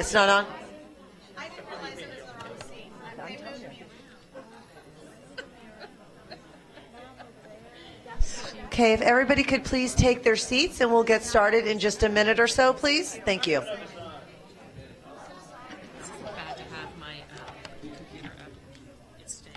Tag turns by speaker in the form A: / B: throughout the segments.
A: It's not on?
B: I didn't realize it was the wrong seat. They moved me.
A: Okay, if everybody could please take their seats and we'll get started in just a minute or so, please. Thank you.
C: Bad to have my computer up. It's staying.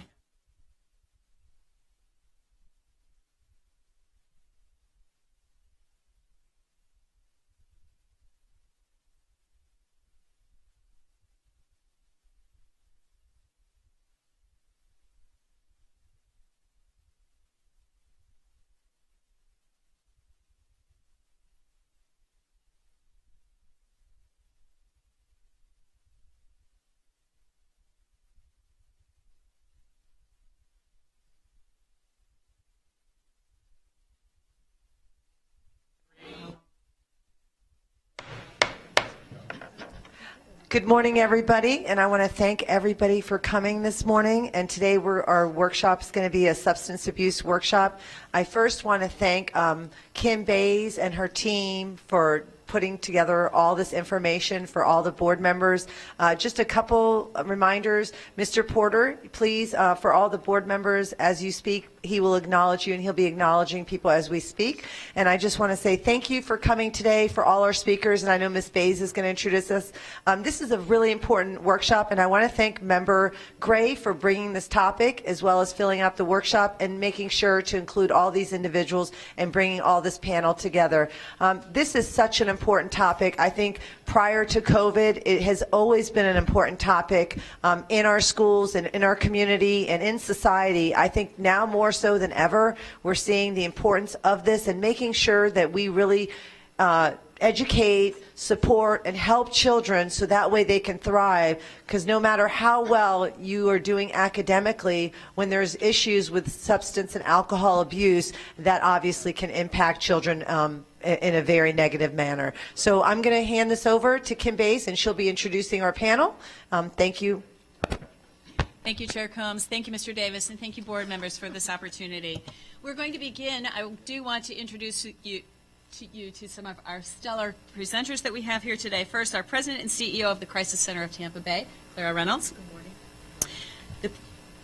A: Good morning, everybody, and I want to thank everybody for coming this morning. And today our workshop is going to be a substance abuse workshop. I first want to thank Kim Bays and her team for putting together all this information for all the board members. Just a couple reminders. Mr. Porter, please, for all the board members, as you speak, he will acknowledge you and he'll be acknowledging people as we speak. And I just want to say thank you for coming today, for all our speakers, and I know Ms. Bays is going to introduce us. This is a really important workshop, and I want to thank Member Gray for bringing this topic as well as filling out the workshop and making sure to include all these individuals and bringing all this panel together. This is such an important topic. I think prior to COVID, it has always been an important topic in our schools and in our community and in society. I think now more so than ever, we're seeing the importance of this and making sure that we really educate, support, and help children so that way they can thrive, because no matter how well you are doing academically, when there's issues with substance and alcohol abuse, that obviously can impact children in a very negative manner. So I'm going to hand this over to Kim Bays, and she'll be introducing our panel. Thank you.
C: Thank you, Chair Combs. Thank you, Mr. Davis, and thank you, board members, for this opportunity. We're going to begin. I do want to introduce you to some of our stellar presenters that we have here today. First, our President and CEO of the Crisis Center of Tampa Bay, Clara Reynolds. Good morning.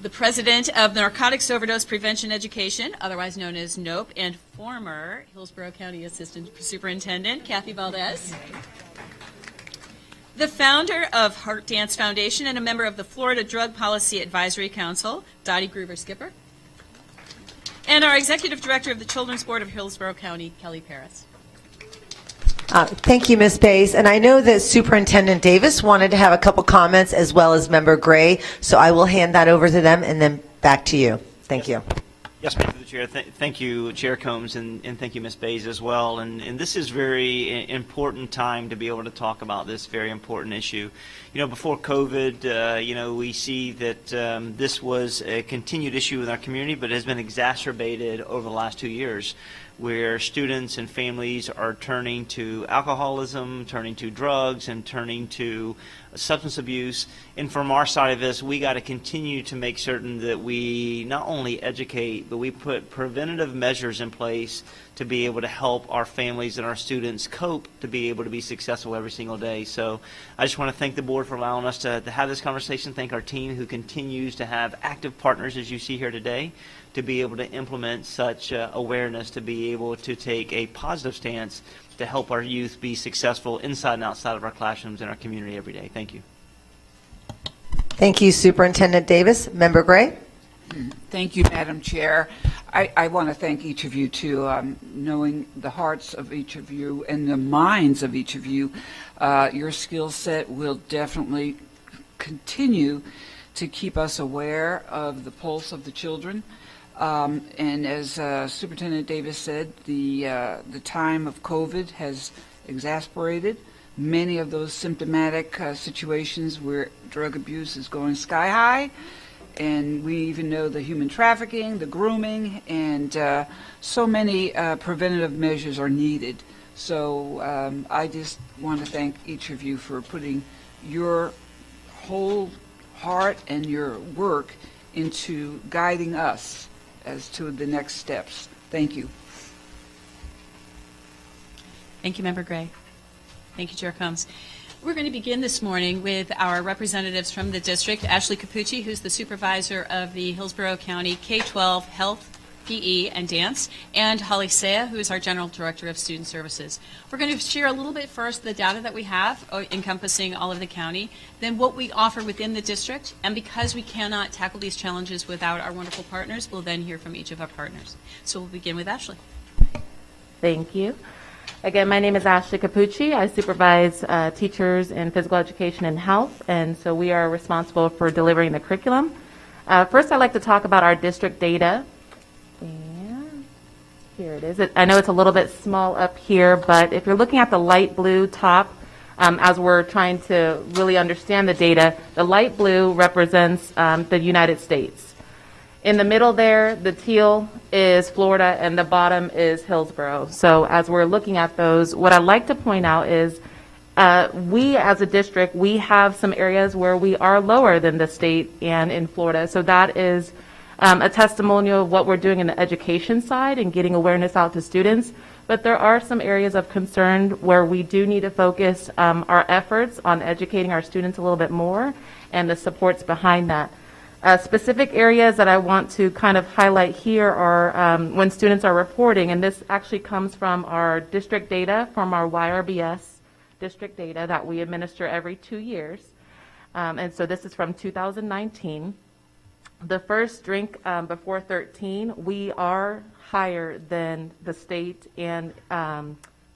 C: The President of Narcotics Overdose Prevention Education, otherwise known as NOPE, and former Hillsborough County Assistant Superintendent, Kathy Valdez. The founder of Heart Dance Foundation and a member of the Florida Drug Policy Advisory Council, Dottie Gruber-Skipper. And our Executive Director of the Children's Board of Hillsborough County, Kelly Paris.
A: Thank you, Ms. Bays. And I know that Superintendent Davis wanted to have a couple comments as well as Member Gray, so I will hand that over to them and then back to you. Thank you.
D: Yes, Mr. Chair. Thank you, Chair Combs, and thank you, Ms. Bays, as well. And this is very important time to be able to talk about this very important issue. You know, before COVID, we see that this was a continued issue in our community, but it has been exacerbated over the last 2 years, where students and families are turning to alcoholism, turning to drugs, and turning to substance abuse. And from our side of this, we got to continue to make certain that we not only educate, but we put preventative measures in place to be able to help our families and our students cope to be able to be successful every single day. So I just want to thank the board for allowing us to have this conversation, thank our team who continues to have active partners, as you see here today, to be able to implement such awareness, to be able to take a positive stance to help our youth be successful inside and outside of our classrooms and our community every day. Thank you.
A: Thank you, Superintendent Davis. Member Gray?
E: Thank you, Madam Chair. I want to thank each of you, too. Knowing the hearts of each of you and the minds of each of you, your skill set will definitely continue to keep us aware of the pulse of the children. And as Superintendent Davis said, the time of COVID has exacerbated many of those symptomatic situations where drug abuse is going sky high. And we even know the human trafficking, the grooming, and so many preventative measures are needed. So I just want to thank each of you for putting your whole heart and your work into guiding us as to the next steps. Thank you.
C: Thank you, Member Gray. Thank you, Chair Combs. We're going to begin this morning with our representatives from the district, Ashley Capucci, who's the supervisor of the Hillsborough County K-12 Health, PE, and Dance, and Holly Saya, who is our General Director of Student Services. We're going to share a little bit first the data that we have encompassing all of the county, then what we offer within the district, and because we cannot tackle these challenges without our wonderful partners, we'll then hear from each of our partners. So we'll begin with Ashley.
F: Thank you. Again, my name is Ashley Capucci. I supervise teachers in physical education and health, and so we are responsible for delivering the curriculum. First, I'd like to talk about our district data. And here it is. I know it's a little bit small up here, but if you're looking at the light blue top, as we're trying to really understand the data, the light blue represents the United States. In the middle there, the teal is Florida, and the bottom is Hillsborough. So as we're looking at those, what I'd like to point out is we as a district, we have some areas where we are lower than the state and in Florida. So that is a testimonial of what we're doing in the education side and getting awareness out to students. But there are some areas of concern where we do need to focus our efforts on educating our students a little bit more and the supports behind that. Specific areas that I want to kind of highlight here are when students are reporting, and this actually comes from our district data, from our YRBS district data that we administer every 2 years. And so this is from 2019. The first drink before 13, we are higher than the state and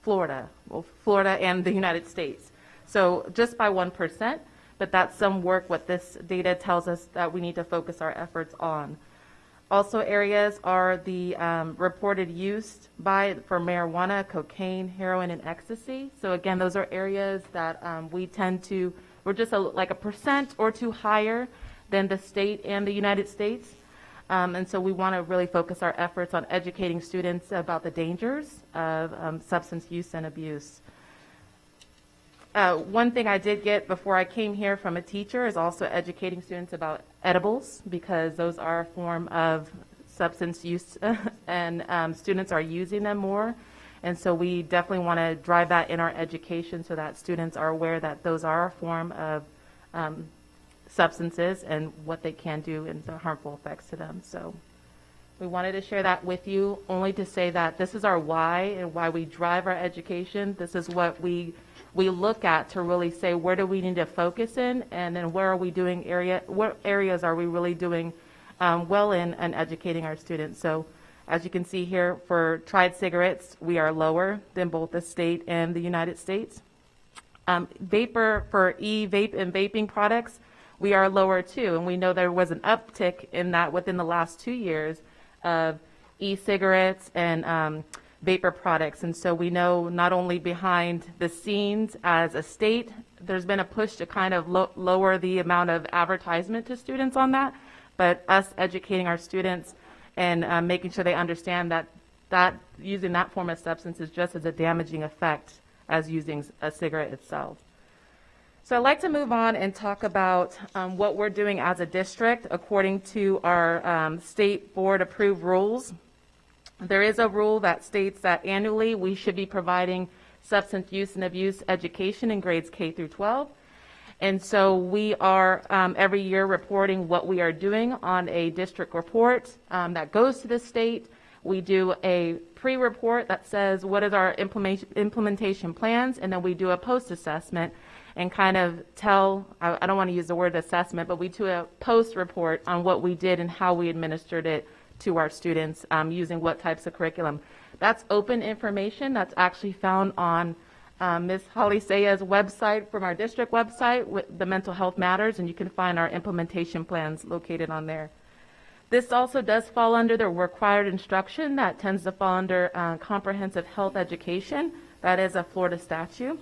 F: Florida, well, Florida and the United States. So just by 1%. But that's some work what this data tells us that we need to focus our efforts on. Also areas are the reported use for marijuana, cocaine, heroin, and ecstasy. So again, those are areas that we're just like a percent or two higher than the state and the United States. And so we want to really focus our efforts on educating students about the dangers of substance use and abuse. One thing I did get before I came here from a teacher is also educating students about edibles, because those are a form of substance use and students are using them more. And so we definitely want to drive that in our education so that students are aware that those are a form of substances and what they can do and the harmful effects to them. So we wanted to share that with you, only to say that this is our why and why we drive our education. This is what we look at to really say, where do we need to focus in, and then where are we doing what areas are we really doing well in and educating our students. So as you can see here, for tried cigarettes, we are lower than both the state and the United States. Vapor, for e-vape and vaping products, we are lower too, and we know there was an uptick in that within the last 2 years of e-cigarettes and vapor products. And so we know not only behind the scenes as a state, there's been a push to kind of lower the amount of advertisement to students on that, but us educating our students and making sure they understand that using that form of substance is just as a damaging effect as using a cigarette itself. So I'd like to move on and talk about what we're doing as a district according to our state board approved rules. There is a rule that states that annually we should be providing substance use and abuse education in grades K through 12. And so we are every year reporting what we are doing on a district report that goes to the state. We do a pre-report that says what is our implementation plans, and then we do a post-assessment and kind of I don't want to use the word assessment, but we do a post-report on what we did and how we administered it to our students using what types of curriculum. That's open information that's actually found on Ms. Holly Saya's website from our district website, with the Mental Health Matters, and you can find our implementation plans located on there. This also does fall under the required instruction that tends to fall under comprehensive health education. That is a Florida statute.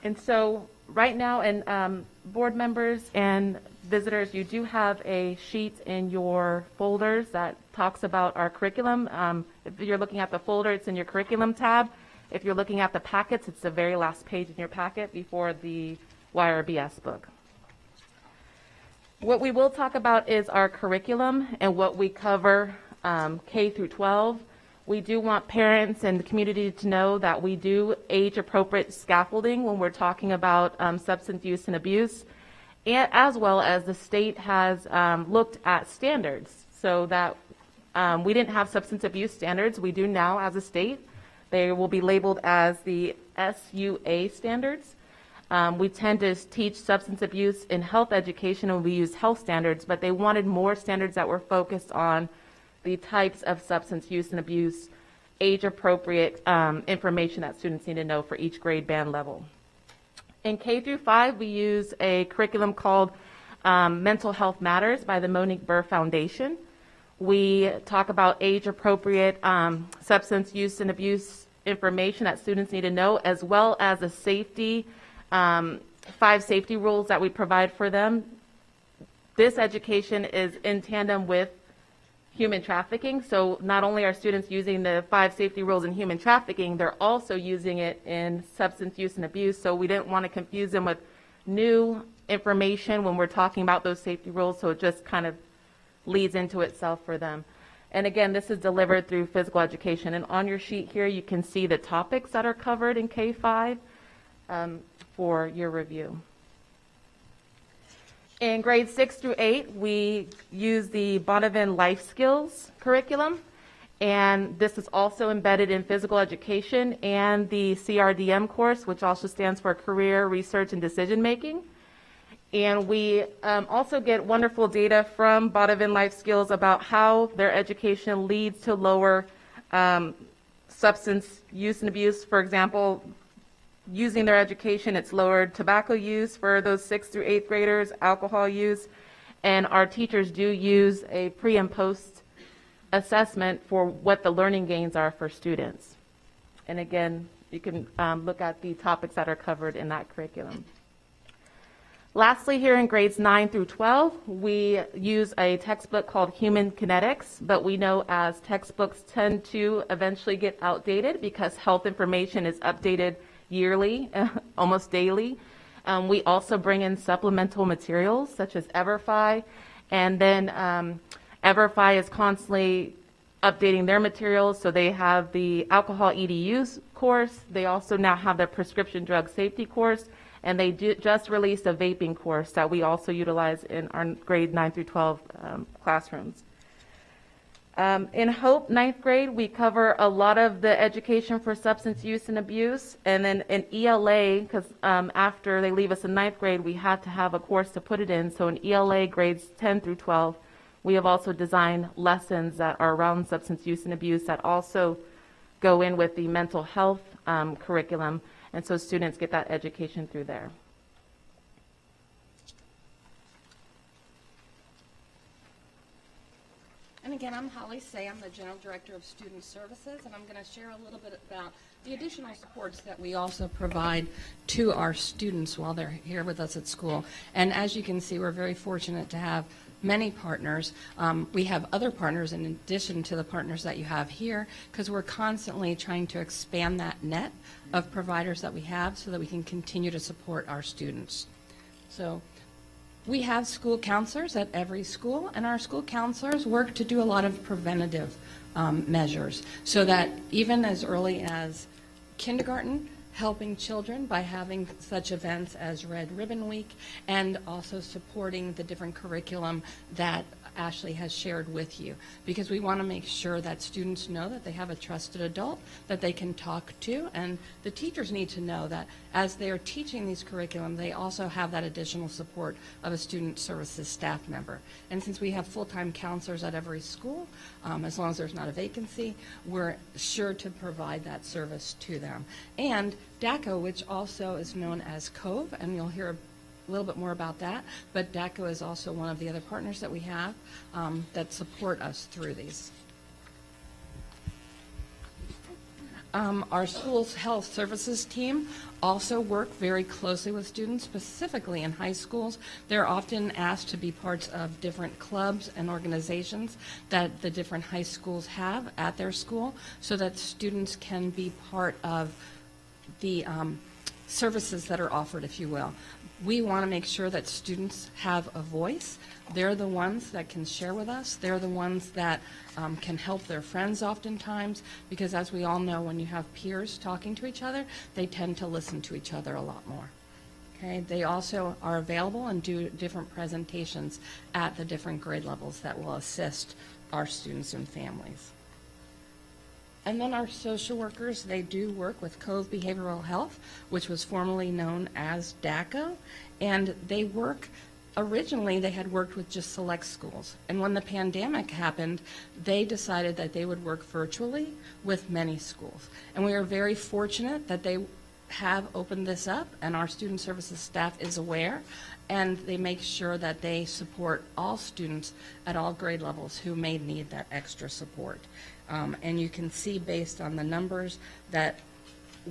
F: And so right now, and board members and visitors, you do have a sheet in your folders that talks about our curriculum. If you're looking at the folder, it's in your curriculum tab. If you're looking at the packets, it's the very last page in your packet before the YRBS book. What we will talk about is our curriculum and what we cover K through 12. We do want parents and the community to know that we do age-appropriate scaffolding when we're talking about substance use and abuse, and as well as the state has looked at standards so that we didn't have substance abuse standards. We do now as a state. They will be labeled as the SUA standards. We tend to teach substance abuse in health education, and we use health standards, but they wanted more standards that were focused on the types of substance use and abuse, age-appropriate information that students need to know for each grade band level. In K through 5, we use a curriculum called Mental Health Matters by the Monique Burr Foundation. We talk about age-appropriate substance use and abuse information that students need to know, as well as the safety, 5 safety rules that we provide for them. This education is in tandem with human trafficking, so not only are students using the 5 safety rules in human trafficking, they're also using it in substance use and abuse, so we didn't want to confuse them with new information when we're talking about those safety rules, so it just kind of leads into itself for them. And again, this is delivered through physical education, and on your sheet here you can see the topics that are covered in K-5 for your review. In grades 6 through 8, we use the Bonavin Life Skills curriculum, and this is also embedded in physical education and the CRDM course, which also stands for Career, Research, and Decision Making. And we also get wonderful data from Bonavin Life Skills about how their education leads to lower substance use and abuse. For example, using their education, it's lowered tobacco use for those 6th through 8th graders, alcohol use, and our teachers do use a pre and post assessment for what the learning gains are for students. And again, you can look at the topics that are covered in that curriculum. Lastly, here in grades 9 through 12, we use a textbook called Human Kinetics, but we know as textbooks tend to eventually get outdated because health information is updated yearly, almost daily. We also bring in supplemental materials such as Everfi, and then Everfi is constantly updating their materials, so they have the alcohol EDUs course. They also now have the prescription drug safety course, and they just released a vaping course that we also utilize in our grade 9 through 12 classrooms. In Hope, 9th grade, we cover a lot of the education for substance use and abuse. And then in ELA, because after they leave us in 9th grade, we had to have a course to put it in. So in ELA grades 10 through 12, we have also designed lessons that are around substance use and abuse that also go in with the mental health curriculum. And so students get that education through there.
G: And again, I'm Holly Say. I'm the General Director of Student Services, and I'm going to share a little bit about the additional supports that we also provide to our students while they're here with us at school. And as you can see, we're very fortunate to have many partners. We have other partners in addition to the partners that you have here, because we're constantly trying to expand that net of providers that we have so that we can continue to support our students. So we have school counselors at every school, and our school counselors work to do a lot of preventative measures so that even as early as kindergarten, helping children by having such events as Red Ribbon Week, and also supporting the different curriculum that Ashley has shared with you, because we want to make sure that students know that they have a trusted adult that they can talk to, and the teachers need to know that as they are teaching these curriculum, they also have that additional support of a student services staff member. And since we have full-time counselors at every school, as long as there's not a vacancy, we're sure to provide that service to them. And DACO, which also is known as COVE, and you'll hear a little bit more about that, but DACO is also one of the other partners that we have that support us through these. Our school's health services team also work very closely with students, specifically in high schools. They're often asked to be parts of different clubs and organizations that the different high schools have at their school so that students can be part of the services that are offered, if you will. We want to make sure that students have a voice. They're the ones that can share with us. They're the ones that can help their friends oftentimes, because as we all know, when you have peers talking to each other, they tend to listen to each other a lot more. Okay, they also are available and do different presentations at the different grade levels that will assist our students and families. And then our social workers, they do work with Cove Behavioral Health, which was formerly known as DACO, and they work, originally they had worked with just select schools. And when the pandemic happened, they decided that they would work virtually with many schools. And we are very fortunate that they have opened this up, and our student services staff is aware, and they make sure that they support all students at all grade levels who may need that extra support. And you can see based on the numbers that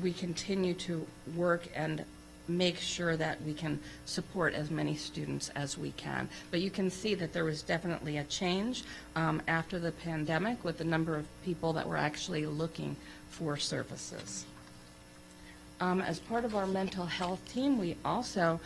G: we continue to work and make sure that we can support as many students as we can. But you can see that there was definitely a change after the pandemic with the number of people that were actually looking for services. As part of our mental health team, we also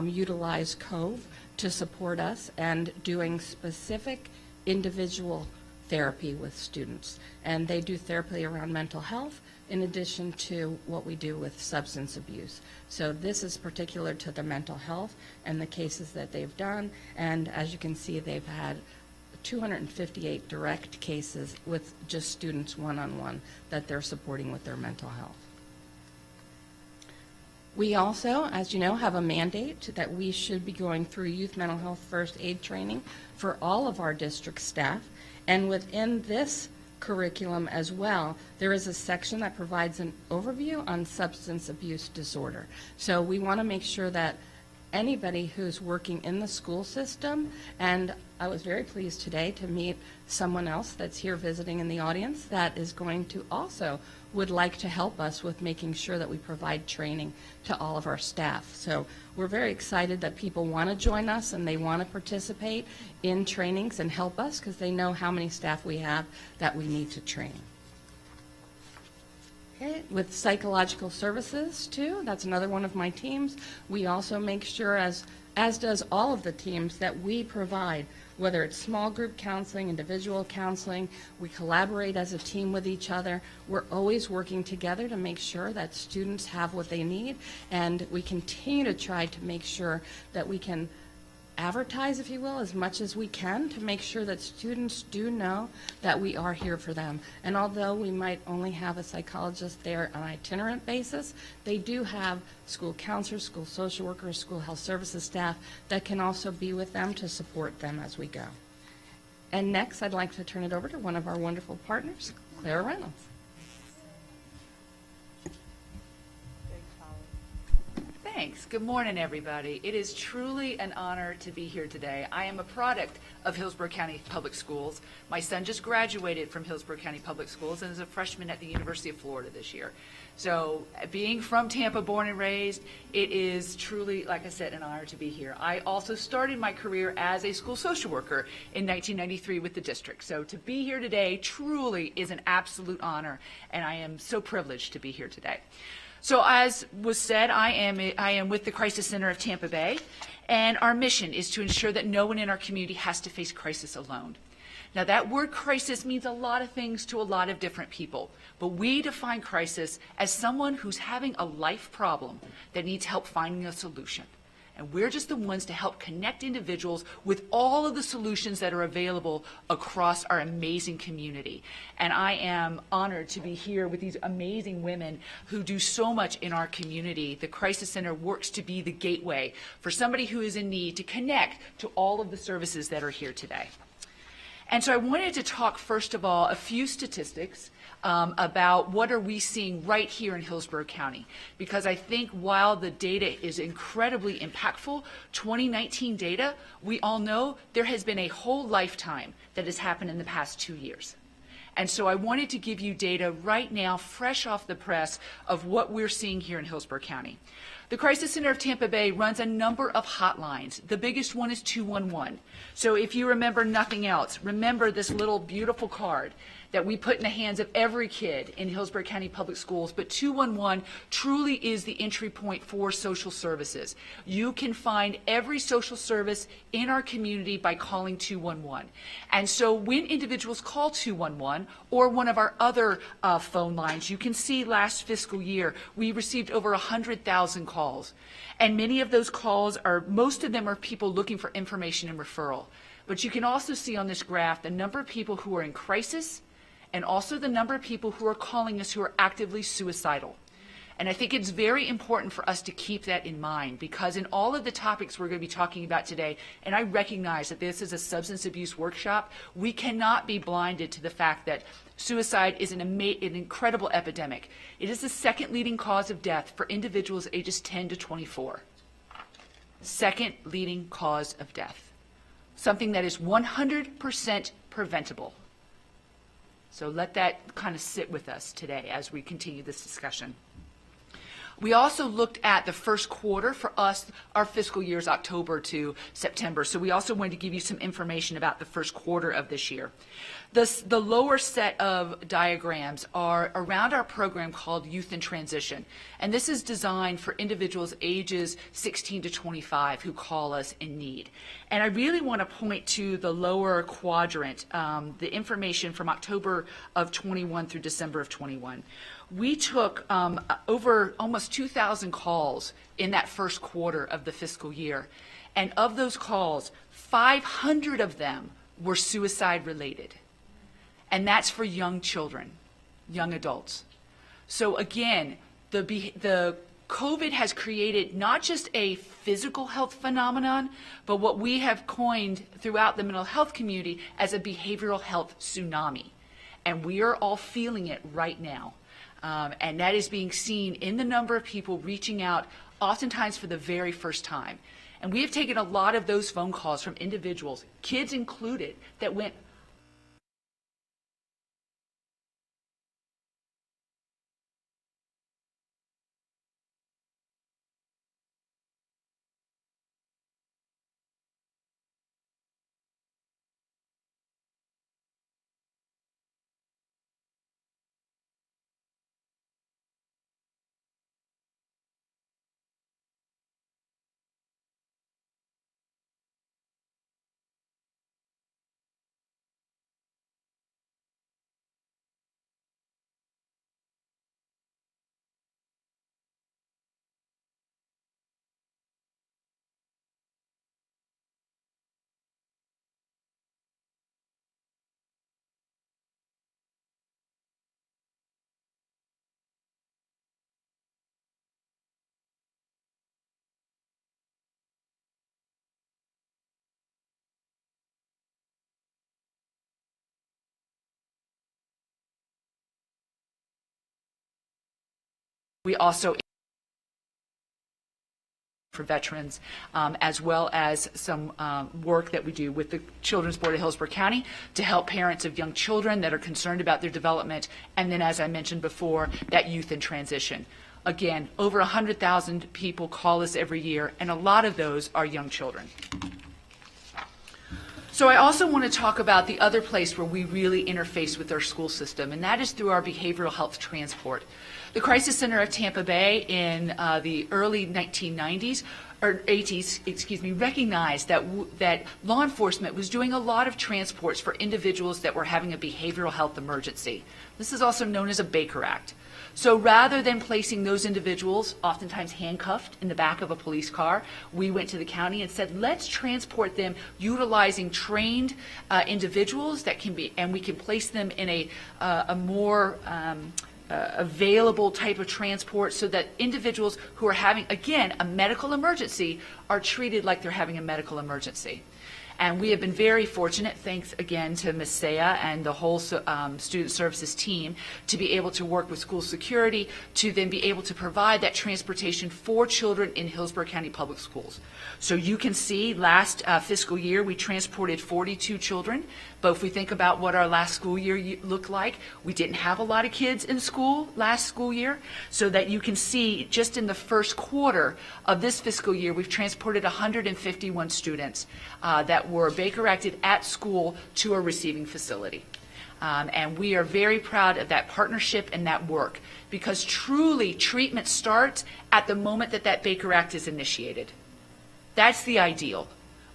G: utilize Cove to support us and doing specific individual therapy with students. And they do therapy around mental health in addition to what we do with substance abuse. So this is particular to the mental health and the cases that they've done. And as you can see, they've had 258 direct cases with just students one-on-one that they're supporting with their mental health. We also, as you know, have a mandate that we should be going through youth mental health first aid training for all of our district staff. And within this curriculum as well, there is a section that provides an overview on substance abuse disorder. So we want to make sure that anybody who's working in the school system, and I was very pleased today to meet someone else that's here visiting in the audience that is going to also would like to help us with making sure that we provide training to all of our staff. So we're very excited that people want to join us and they want to participate in trainings and help us because they know how many staff we have that we need to train. Okay, with psychological services too, that's another one of my teams. We also make sure, as does all of the teams, that we provide, whether it's small group counseling, individual counseling, we collaborate as a team with each other. We're always working together to make sure that students have what they need, and we continue to try to make sure that we can advertise, if you will, as much as we can to make sure that students do know that we are here for them. And although we might only have a psychologist there on an itinerant basis, they do have school counselors, school social workers, school health services staff that can also be with them to support them as we go. And next, I'd like to turn it over to one of our wonderful partners, Clara Reynolds.
H: Thanks. Good morning, everybody. It is truly an honor to be here today. I am a product of Hillsborough County Public Schools. My son just graduated from Hillsborough County Public Schools and is a freshman at the University of Florida this year. So being from Tampa, born and raised, it is truly, like I said, an honor to be here. I also started my career as a school social worker in 1993 with the district. So to be here today truly is an absolute honor, and I am so privileged to be here today. So as was said, I am with the Crisis Center of Tampa Bay, and our mission is to ensure that no one in our community has to face crisis alone. Now that word crisis means a lot of things to a lot of different people, but we define crisis as someone who's having a life problem that needs help finding a solution. And we're just the ones to help connect individuals with all of the solutions that are available across our amazing community. And I am honored to be here with these amazing women who do so much in our community. The Crisis Center works to be the gateway for somebody who is in need to connect to all of the services that are here today. And so I wanted to talk, first of all, a few statistics about what are we seeing right here in Hillsborough County. Because I think while the data is incredibly impactful, 2019 data, we all know there has been a whole lifetime that has happened in the past 2 years. And so I wanted to give you data right now, fresh off the press, of what we're seeing here in Hillsborough County. The Crisis Center of Tampa Bay runs a number of hotlines. The biggest one is 211. So if you remember nothing else, remember this little beautiful card that we put in the hands of every kid in Hillsborough County Public Schools. But 211 truly is the entry point for social services. You can find every social service in our community by calling 211. And so when individuals call 211 or one of our other phone lines, you can see last fiscal year we received over 100,000 calls. And many of those calls most of them are people looking for information and referral. But you can also see on this graph the number of people who are in crisis and also the number of people who are calling us who are actively suicidal. And I think it's very important for us to keep that in mind, because in all of the topics we're going to be talking about today, and I recognize that this is a substance abuse workshop, we cannot be blinded to the fact that suicide is an incredible epidemic. It is the second leading cause of death for individuals ages 10 to 24. Second leading cause of death. Something that is 100% preventable. So let that kind of sit with us today as we continue this discussion. We also looked at the first quarter for us. Our fiscal year is October to September, so we also wanted to give you some information about the first quarter of this year. The lower set of diagrams are around our program called Youth in Transition, and this is designed for individuals ages 16 to 25 who call us in need. And I really want to point to the lower quadrant, the information from October of 21 through December of 21. We took over almost 2,000 calls in that first quarter of the fiscal year. And of those calls, 500 of them were suicide related. And that's for young children, young adults. So again, the COVID has created not just a physical health phenomenon, but what we have coined throughout the mental health community as a behavioral health tsunami. And we are all feeling it right now. And that is being seen in the number of people reaching out, oftentimes for the very first time. And we have taken a lot of those phone calls from individuals, kids included, that went, we also for veterans, as well as some work that we do with the Children's Board of Hillsborough County to help parents of young children that are concerned about their development, and then, as I mentioned before, that youth in transition. Again, over 100,000 people call us every year, and a lot of those are young children. So I also want to talk about the other place where we really interface with our school system, and that is through our behavioral health transport. The Crisis Center of Tampa Bay in the early 1990s, or 80s, recognized that law enforcement was doing a lot of transports for individuals that were having a behavioral health emergency. This is also known as a Baker Act. So rather than placing those individuals, oftentimes handcuffed in the back of a police car, we went to the county and said, let's transport them utilizing trained individuals that can be, and we can place them in a more available type of transport so that individuals who are having, again, a medical emergency are treated like they're having a medical emergency. And we have been very fortunate, thanks again to Ms. Saya and the whole student services team, to be able to work with school security to then be able to provide that transportation for children in Hillsborough County Public Schools. So you can see last fiscal year we transported 42 children, but if we think about what our last school year looked like, we didn't have a lot of kids in school last school year, so that you can see just in the first quarter of this fiscal year we've transported 151 students that were Baker Acted at school to a receiving facility. And we are very proud of that partnership and that work, because truly treatment starts at the moment that that Baker Act is initiated. That's the ideal.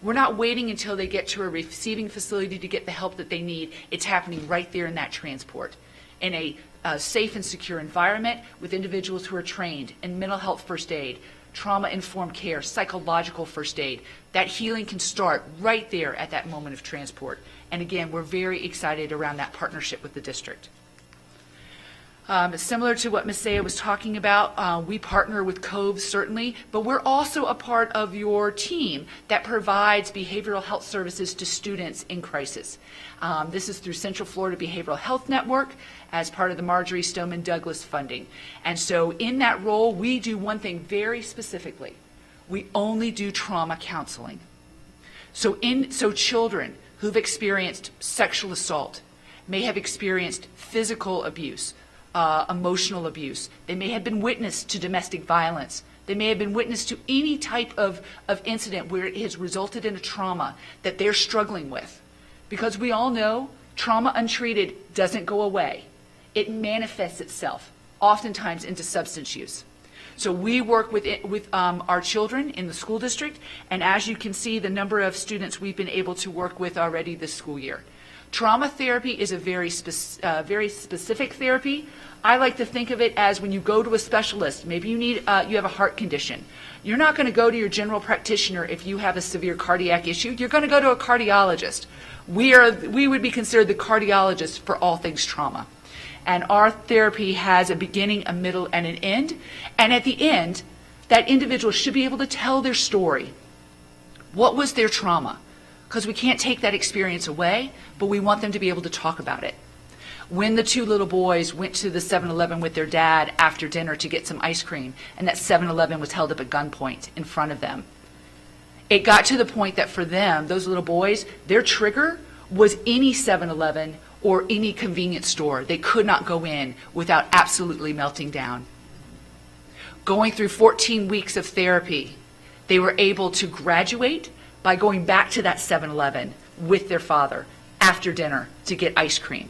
H: We're not waiting until they get to a receiving facility to get the help that they need. It's happening right there in that transport, in a safe and secure environment with individuals who are trained in mental health first aid, trauma-informed care, psychological first aid. That healing can start right there at that moment of transport. And again, we're very excited around that partnership with the district. Similar to what Ms. Saya was talking about, we partner with COVE certainly, but we're also a part of your team that provides behavioral health services to students in crisis. This is through Central Florida Behavioral Health Network as part of the Marjorie Stoneman Douglas funding. And so in that role, we do one thing very specifically. We only do trauma counseling. So children who've experienced sexual assault may have experienced physical abuse, emotional abuse. They may have been witness to domestic violence. They may have been witness to any type of incident where it has resulted in a trauma that they're struggling with. Because we all know trauma untreated doesn't go away. It manifests itself, oftentimes into substance use. So we work with our children in the school district, and as you can see, the number of students we've been able to work with already this school year. Trauma therapy is a very specific therapy. I like to think of it as when you go to a specialist, maybe you have a heart condition. You're not going to go to your general practitioner if you have a severe cardiac issue. You're going to go to a cardiologist. We would be considered the cardiologist for all things trauma. And our therapy has a beginning, a middle, and an end. And at the end, that individual should be able to tell their story. What was their trauma? Because we can't take that experience away, but we want them to be able to talk about it. When the two little boys went to the 7-Eleven with their dad after dinner to get some ice cream, and that 7-Eleven was held up at gunpoint in front of them, it got to the point that for them, those little boys, their trigger was any 7-Eleven or any convenience store. They could not go in without absolutely melting down. Going through 14 weeks of therapy, they were able to graduate by going back to that 7-Eleven with their father after dinner to get ice cream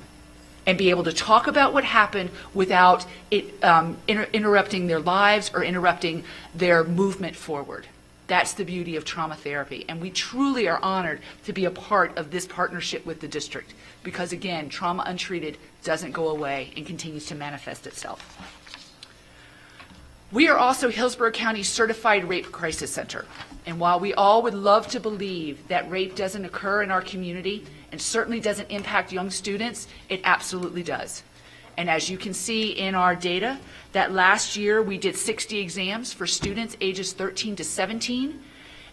H: and be able to talk about what happened without it interrupting their lives or interrupting their movement forward. That's the beauty of trauma therapy, and we truly are honored to be a part of this partnership with the district because, again, trauma untreated doesn't go away and continues to manifest itself. We are also Hillsborough County Certified Rape Crisis Center, and while we all would love to believe that rape doesn't occur in our community and certainly doesn't impact young students, it absolutely does. And as you can see in our data, that last year we did 60 exams for students ages 13 to 17,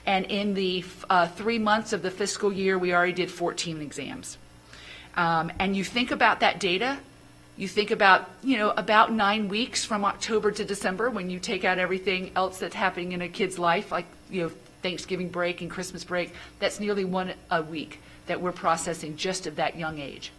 H: and in the 3 months of the fiscal year, we already did 14 exams. And you think about that data, you think about, about 9 weeks from October to December when you take out everything else that's happening in a kid's life, like, Thanksgiving break and Christmas break, that's nearly one a week that we're processing just of that young age.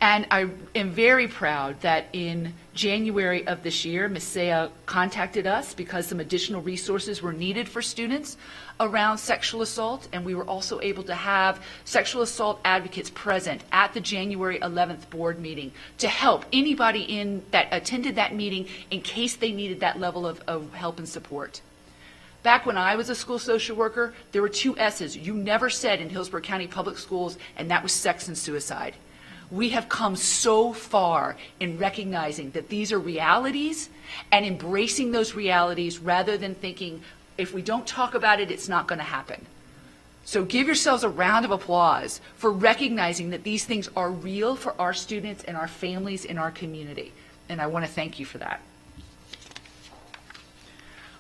H: And I am very proud that in January of this year, Ms. Saya contacted us because some additional resources were needed for students around sexual assault, and we were also able to have sexual assault advocates present at the January 11th board meeting to help anybody that attended that meeting in case they needed that level of help and support. Back when I was a school social worker, there were 2 S's you never said in Hillsborough County Public Schools, and that was sex and suicide. We have come so far in recognizing that these are realities and embracing those realities rather than thinking, if we don't talk about it, it's not going to happen. So give yourselves a round of applause for recognizing that these things are real for our students and our families in our community. And I want to thank you for that.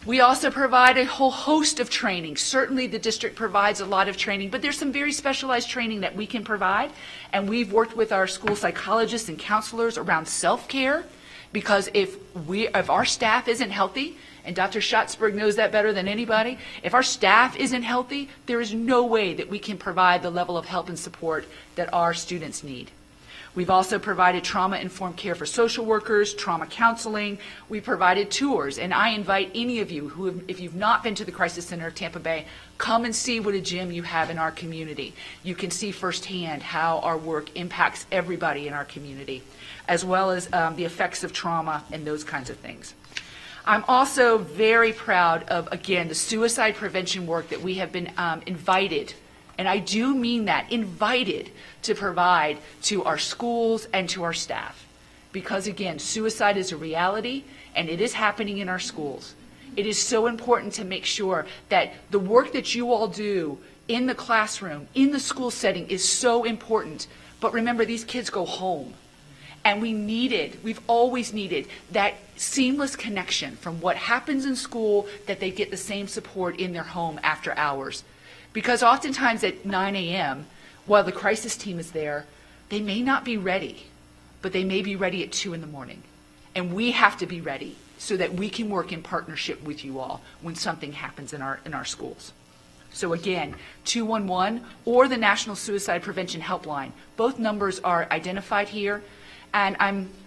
H: We also provide a whole host of training. Certainly the district provides a lot of training, but there's some very specialized training that we can provide. And we've worked with our school psychologists and counselors around self-care, because if our staff isn't healthy, and Dr. Schatzberg knows that better than anybody, if our staff isn't healthy, there is no way that we can provide the level of help and support that our students need. We've also provided trauma-informed care for social workers, trauma counseling. We provided tours, and I invite any of you who, if you've not been to the Crisis Center of Tampa Bay, come and see what a gym you have in our community. You can see firsthand how our work impacts everybody in our community, as well as the effects of trauma and those kinds of things. I'm also very proud of, again, the suicide prevention work that we have been invited, and I do mean that, invited to provide to our schools and to our staff. Because again, suicide is a reality and it is happening in our schools. It is so important to make sure that the work that you all do in the classroom, in the school setting is so important. But remember, these kids go home. And we've always needed that seamless connection from what happens in school, that they get the same support in their home after hours. Because oftentimes at 9 a.m., while the crisis team is there, they may not be ready, but they may be ready at 2 in the morning. And we have to be ready so that we can work in partnership with you all when something happens in our schools. So again, 211 or the National Suicide Prevention Helpline, both numbers are identified here. And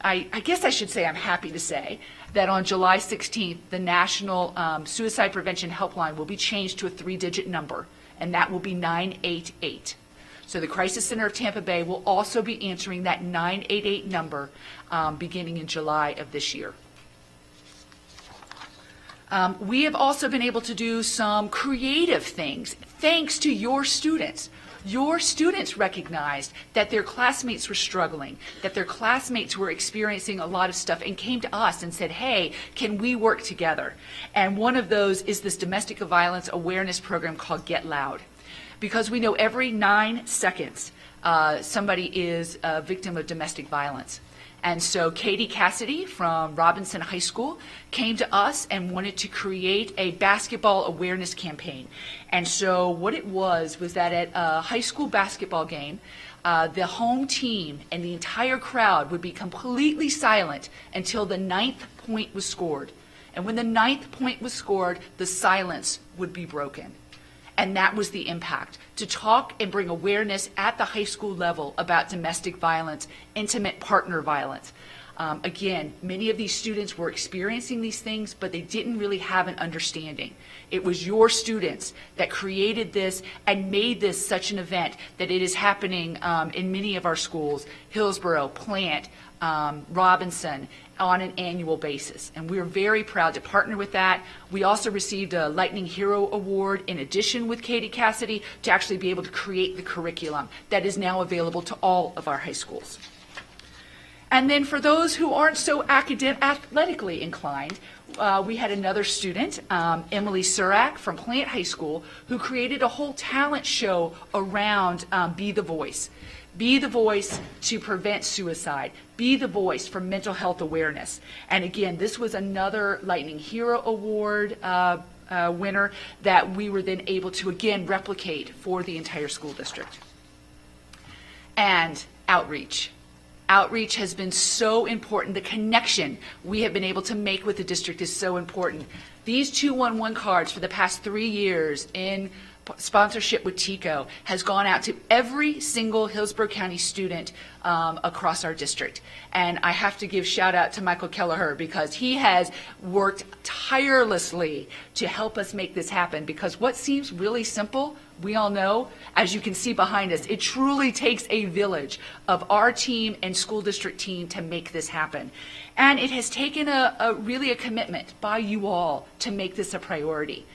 H: I guess I should say I'm happy to say that on July 16th, the National Suicide Prevention Helpline will be changed to a 3-digit number, and that will be 988. So the Crisis Center of Tampa Bay will also be answering that 988 number beginning in July of this year. We have also been able to do some creative things thanks to your students. Your students recognized that their classmates were struggling, that their classmates were experiencing a lot of stuff, and came to us and said, hey, can we work together? And one of those is this domestic violence awareness program called Get Loud. Because we know every 9 seconds somebody is a victim of domestic violence. And so Katie Cassidy from Robinson High School came to us and wanted to create a basketball awareness campaign. And so what it was that at a high school basketball game, the home team and the entire crowd would be completely silent until the 9th point was scored. And when the 9th point was scored, the silence would be broken. And that was the impact, to talk and bring awareness at the high school level about domestic violence, intimate partner violence. Again, many of these students were experiencing these things, but they didn't really have an understanding. It was your students that created this and made this such an event that it is happening in many of our schools, Hillsborough, Plant, Robinson, on an annual basis. And we're very proud to partner with that. We also received a Lightning Hero Award in addition with Katie Cassidy to actually be able to create the curriculum that is now available to all of our high schools. And then for those who aren't so athletically inclined, we had another student, Emily Surak from Plant High School, who created a whole talent show around Be the Voice. Be the voice to prevent suicide. Be the voice for mental health awareness. And again, this was another Lightning Hero Award winner that we were then able to again replicate for the entire school district. And outreach. Outreach has been so important. The connection we have been able to make with the district is so important. These 211 cards for the past 3 years in sponsorship with TICO has gone out to every single Hillsborough County student across our district. And I have to give shout out to Michael Kelleher because he has worked tirelessly to help us make this happen, because what seems really simple, we all know, as you can see behind us, it truly takes a village of our team and school district team to make this happen. And it has taken really a commitment by you all to make this a priority.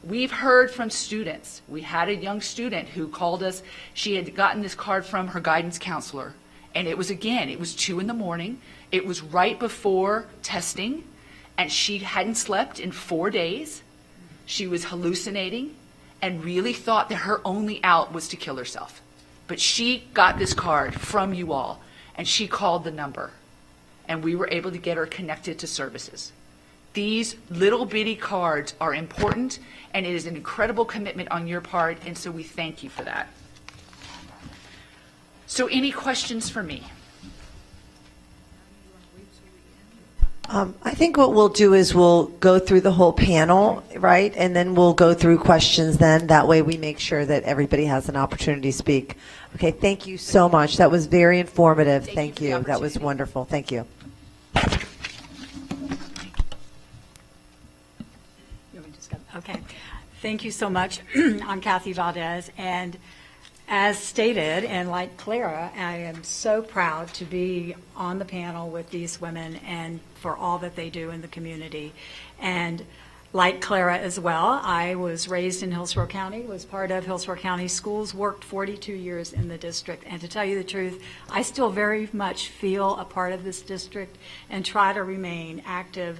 H: We've heard from students. We had a young student who called us. She had gotten this card from her guidance counselor. And it was 2 in the morning. It was right before testing. And she hadn't slept in 4 days. She was hallucinating and really thought that her only out was to kill herself. But she got this card from you all, and she called the number. And we were able to get her connected to services. These little bitty cards are important, and it is an incredible commitment on your part, and so we thank you for that. So any questions for me?
A: I think what we'll do is we'll go through the whole panel, right? And then we'll go through questions then. That way we make sure that everybody has an opportunity to speak. Okay, thank you so much. That was very informative. Thank
H: you for the
A: you. That was
H: opportunity.
A: wonderful. Thank you.
I: Okay. Thank you so much. I'm Kathy Valdez, and as stated, and like Clara, I am so proud to be on the panel with these women and for all that they do in the community. And like Clara as well, I was raised in Hillsborough County, was part of Hillsborough County Schools, worked 42 years in the district. And to tell you the truth, I still very much feel a part of this district and try to remain active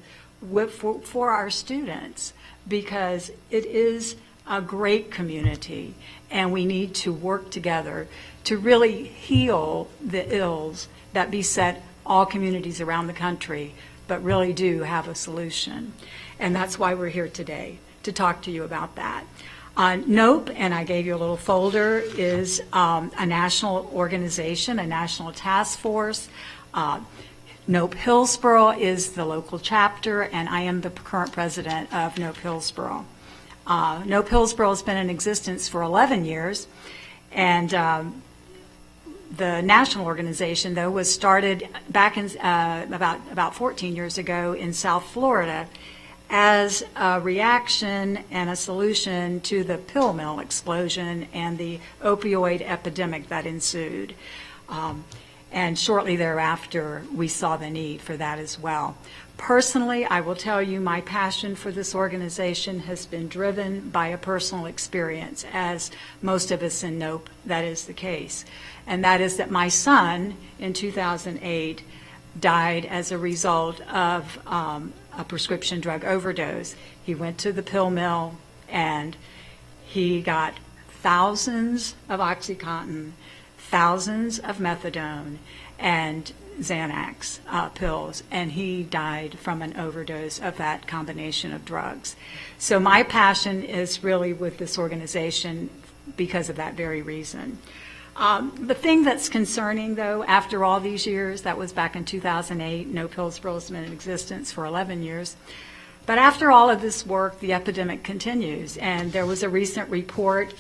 I: for our students, because it is a great community, and we need to work together to really heal the ills that beset all communities around the country, but really do have a solution. And that's why we're here today, to talk to you about that. NOPE, and I gave you a little folder, is a national organization, a national task force. NOPE Hillsborough is the local chapter, and I am the current president of NOPE Hillsborough. NOPE Hillsborough has been in existence for 11 years, and the national organization, though, was started back in about 14 years ago in South Florida as a reaction and a solution to the pill mill explosion and the opioid epidemic that ensued. And shortly thereafter, we saw the need for that as well. Personally, I will tell you my passion for this organization has been driven by a personal experience, as most of us in NOPE, that is the case. And that is that my son, in 2008, died as a result of a prescription drug overdose. He went to the pill mill and he got thousands of OxyContin, thousands of methadone, and Xanax pills, and he died from an overdose of that combination of drugs. So my passion is really with this organization because of that very reason. The thing that's concerning, though, after all these years, that was back in 2008, NOPE Hillsborough has been in existence for 11 years, but after all of this work, the epidemic continues, and there was a recent report,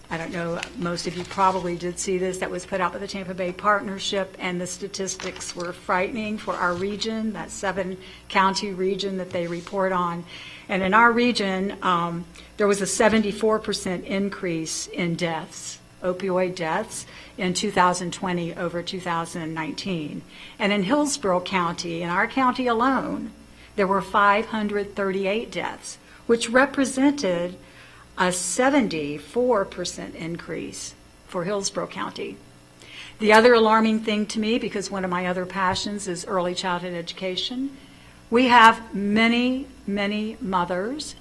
I: I don't know, most of you probably did see this, that was put out by the Tampa Bay Partnership, and the statistics were frightening for our region, that 7-county region that they report on. And in our region, there was a 74% increase in deaths, opioid deaths, in 2020 over 2019. And in Hillsborough County, in our county alone, there were 538 deaths, which represented a 74% increase for Hillsborough County. The other alarming thing to me, because one of my other passions is early childhood education, we have many, many mothers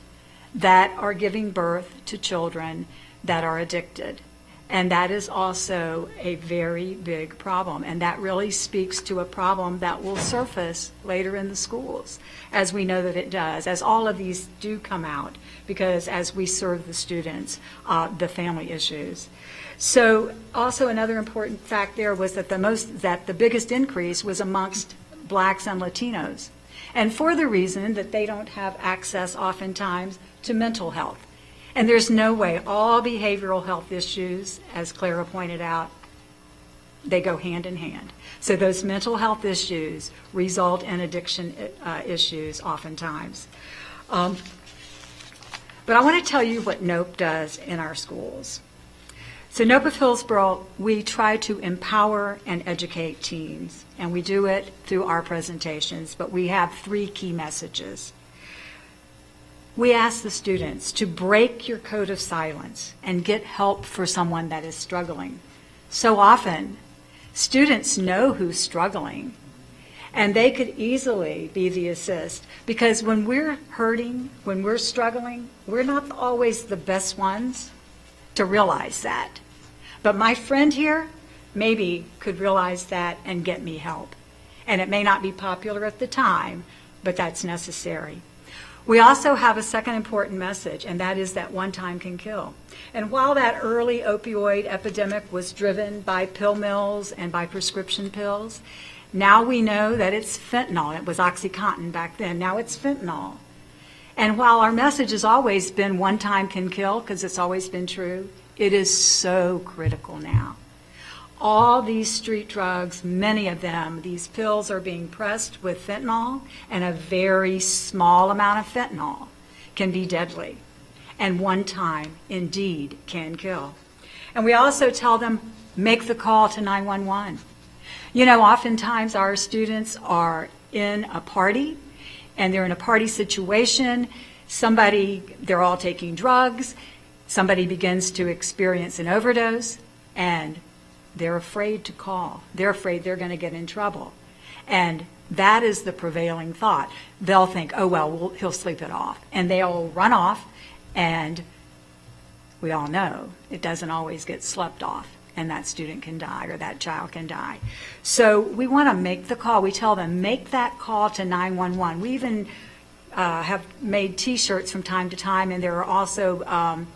I: that are giving birth to children that are addicted. And that is also a very big problem. And that really speaks to a problem that will surface later in the schools, as we know that it does, as all of these do come out, because as we serve the students, the family issues. So also another important fact there was that the biggest increase was amongst blacks and Latinos. And for the reason that they don't have access oftentimes to mental health. And there's no way, all behavioral health issues, as Clara pointed out, they go hand in hand. So those mental health issues result in addiction issues oftentimes. But I want to tell you what NOPE does in our schools. So NOPE of Hillsborough, we try to empower and educate teens, and we do it through our presentations, but we have 3 key messages. We ask the students to break your code of silence and get help for someone that is struggling. So often, students know who's struggling, and they could easily be the assist, because when we're hurting, when we're struggling, we're not always the best ones to realize that. But my friend here maybe could realize that and get me help. And it may not be popular at the time, but that's necessary. We also have a second important message, and that is that one time can kill. And while that early opioid epidemic was driven by pill mills and by prescription pills, now we know that it's fentanyl. It was OxyContin back then. Now it's fentanyl. And while our message has always been one time can kill, because it's always been true, it is so critical now. All these street drugs, many of them, these pills are being pressed with fentanyl, and a very small amount of fentanyl can be deadly. And one time, indeed, can kill. And we also tell them, make the call to 911. You know, oftentimes our students are in a party, and they're in a party situation. They're all taking drugs. Somebody begins to experience an overdose, and they're afraid to call. They're afraid they're going to get in trouble. And that is the prevailing thought. They'll think, oh, well, he'll sleep it off. And they'll run off, and we all know it doesn't always get slept off, and that student can die or that child can die. So we want to make the call. We tell them, make that call to 911. We even have made T-shirts from time to time, and there are also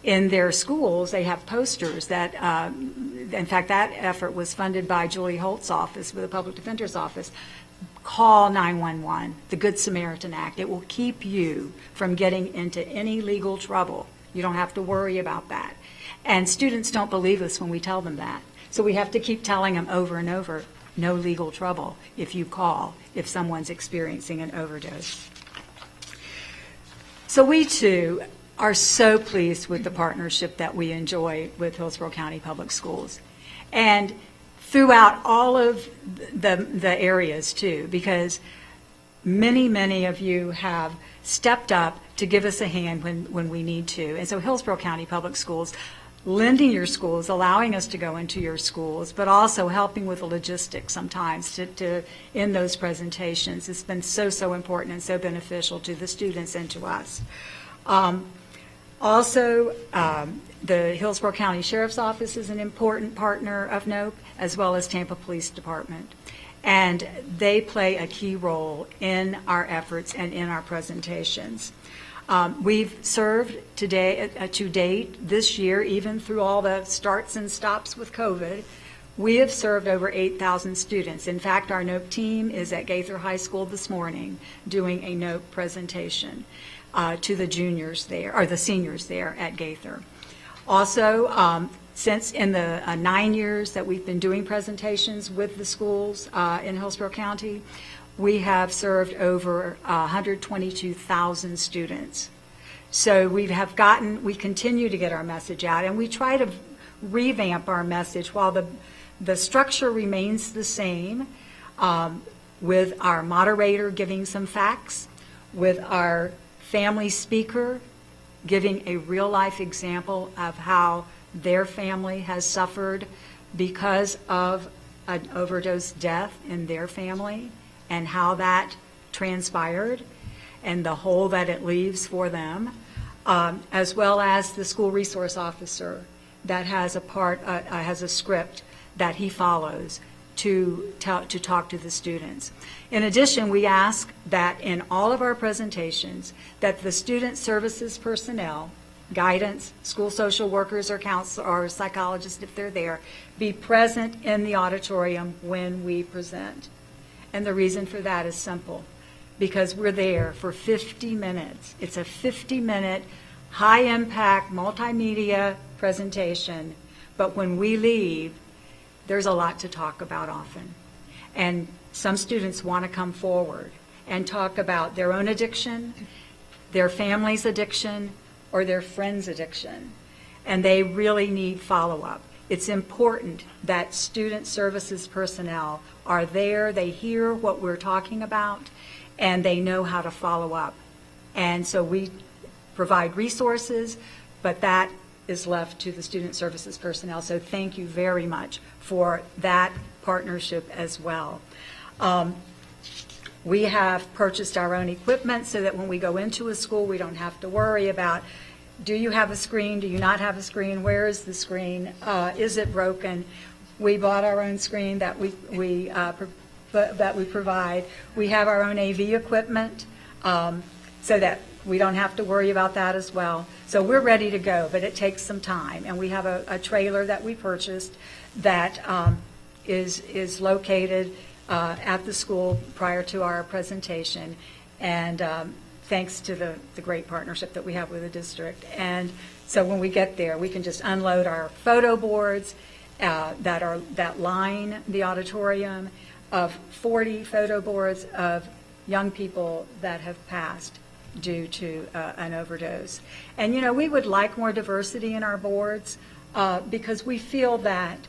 I: in their schools, they have posters that, in fact, that effort was funded by Julie Holt's office with the Public Defender's Office. Call 911, the Good Samaritan Act. It will keep you from getting into any legal trouble. You don't have to worry about that. And students don't believe us when we tell them that. So we have to keep telling them over and over, no legal trouble if you call, if someone's experiencing an overdose. So we, too, are so pleased with the partnership that we enjoy with Hillsborough County Public Schools. And throughout all of the areas, too, because many of you have stepped up to give us a hand when we need to. And so Hillsborough County Public Schools, lending your schools, allowing us to go into your schools, but also helping with the logistics sometimes to in those presentations. It's been so important and so beneficial to the students and to us. Also, the Hillsborough County Sheriff's Office is an important partner of NOPE, as well as Tampa Police Department. And they play a key role in our efforts and in our presentations. We've served to date this year, even through all the starts and stops with COVID, we have served over 8,000 students. In fact, our NOPE team is at Gaither High School this morning doing a NOPE presentation to the juniors there, or the seniors there at Gaither. Also, since in the 9 years that we've been doing presentations with the schools in Hillsborough County, we have served over 122,000 students. So we continue to get our message out, and we try to revamp our message while the structure remains the same, with our moderator giving some facts, with our family speaker giving a real-life example of how their family has suffered because of an overdose death in their family and how that transpired and the hole that it leaves for them, as well as the school resource officer that has a script that he follows to talk to the students. In addition, we ask that in all of our presentations that the student services personnel, guidance, school social workers or counselor or psychologists if they're there, be present in the auditorium when we present. And the reason for that is simple, because we're there for 50 minutes. It's a 50-minute, high-impact, multimedia presentation, but when we leave, there's a lot to talk about often. And some students want to come forward and talk about their own addiction, their family's addiction, or their friend's addiction. And they really need follow-up. It's important that student services personnel are there, they hear what we're talking about, and they know how to follow up. And so we provide resources, but that is left to the student services personnel. So thank you very much for that partnership as well. We have purchased our own equipment so that when we go into a school, we don't have to worry about, do you have a screen? Do you not have a screen? Where is the screen? Is it broken? We bought our own screen that we that we provide. We have our own AV equipment, so that we don't have to worry about that as well. So we're ready to go, but it takes some time. And we have a trailer that we purchased that is located at the school prior to our presentation. And thanks to the great partnership that we have with the district. And so when we get there, we can just unload our photo boards that line the auditorium of 40 photo boards of young people that have passed due to an overdose. And, you know, we would like more diversity in our boards because we feel that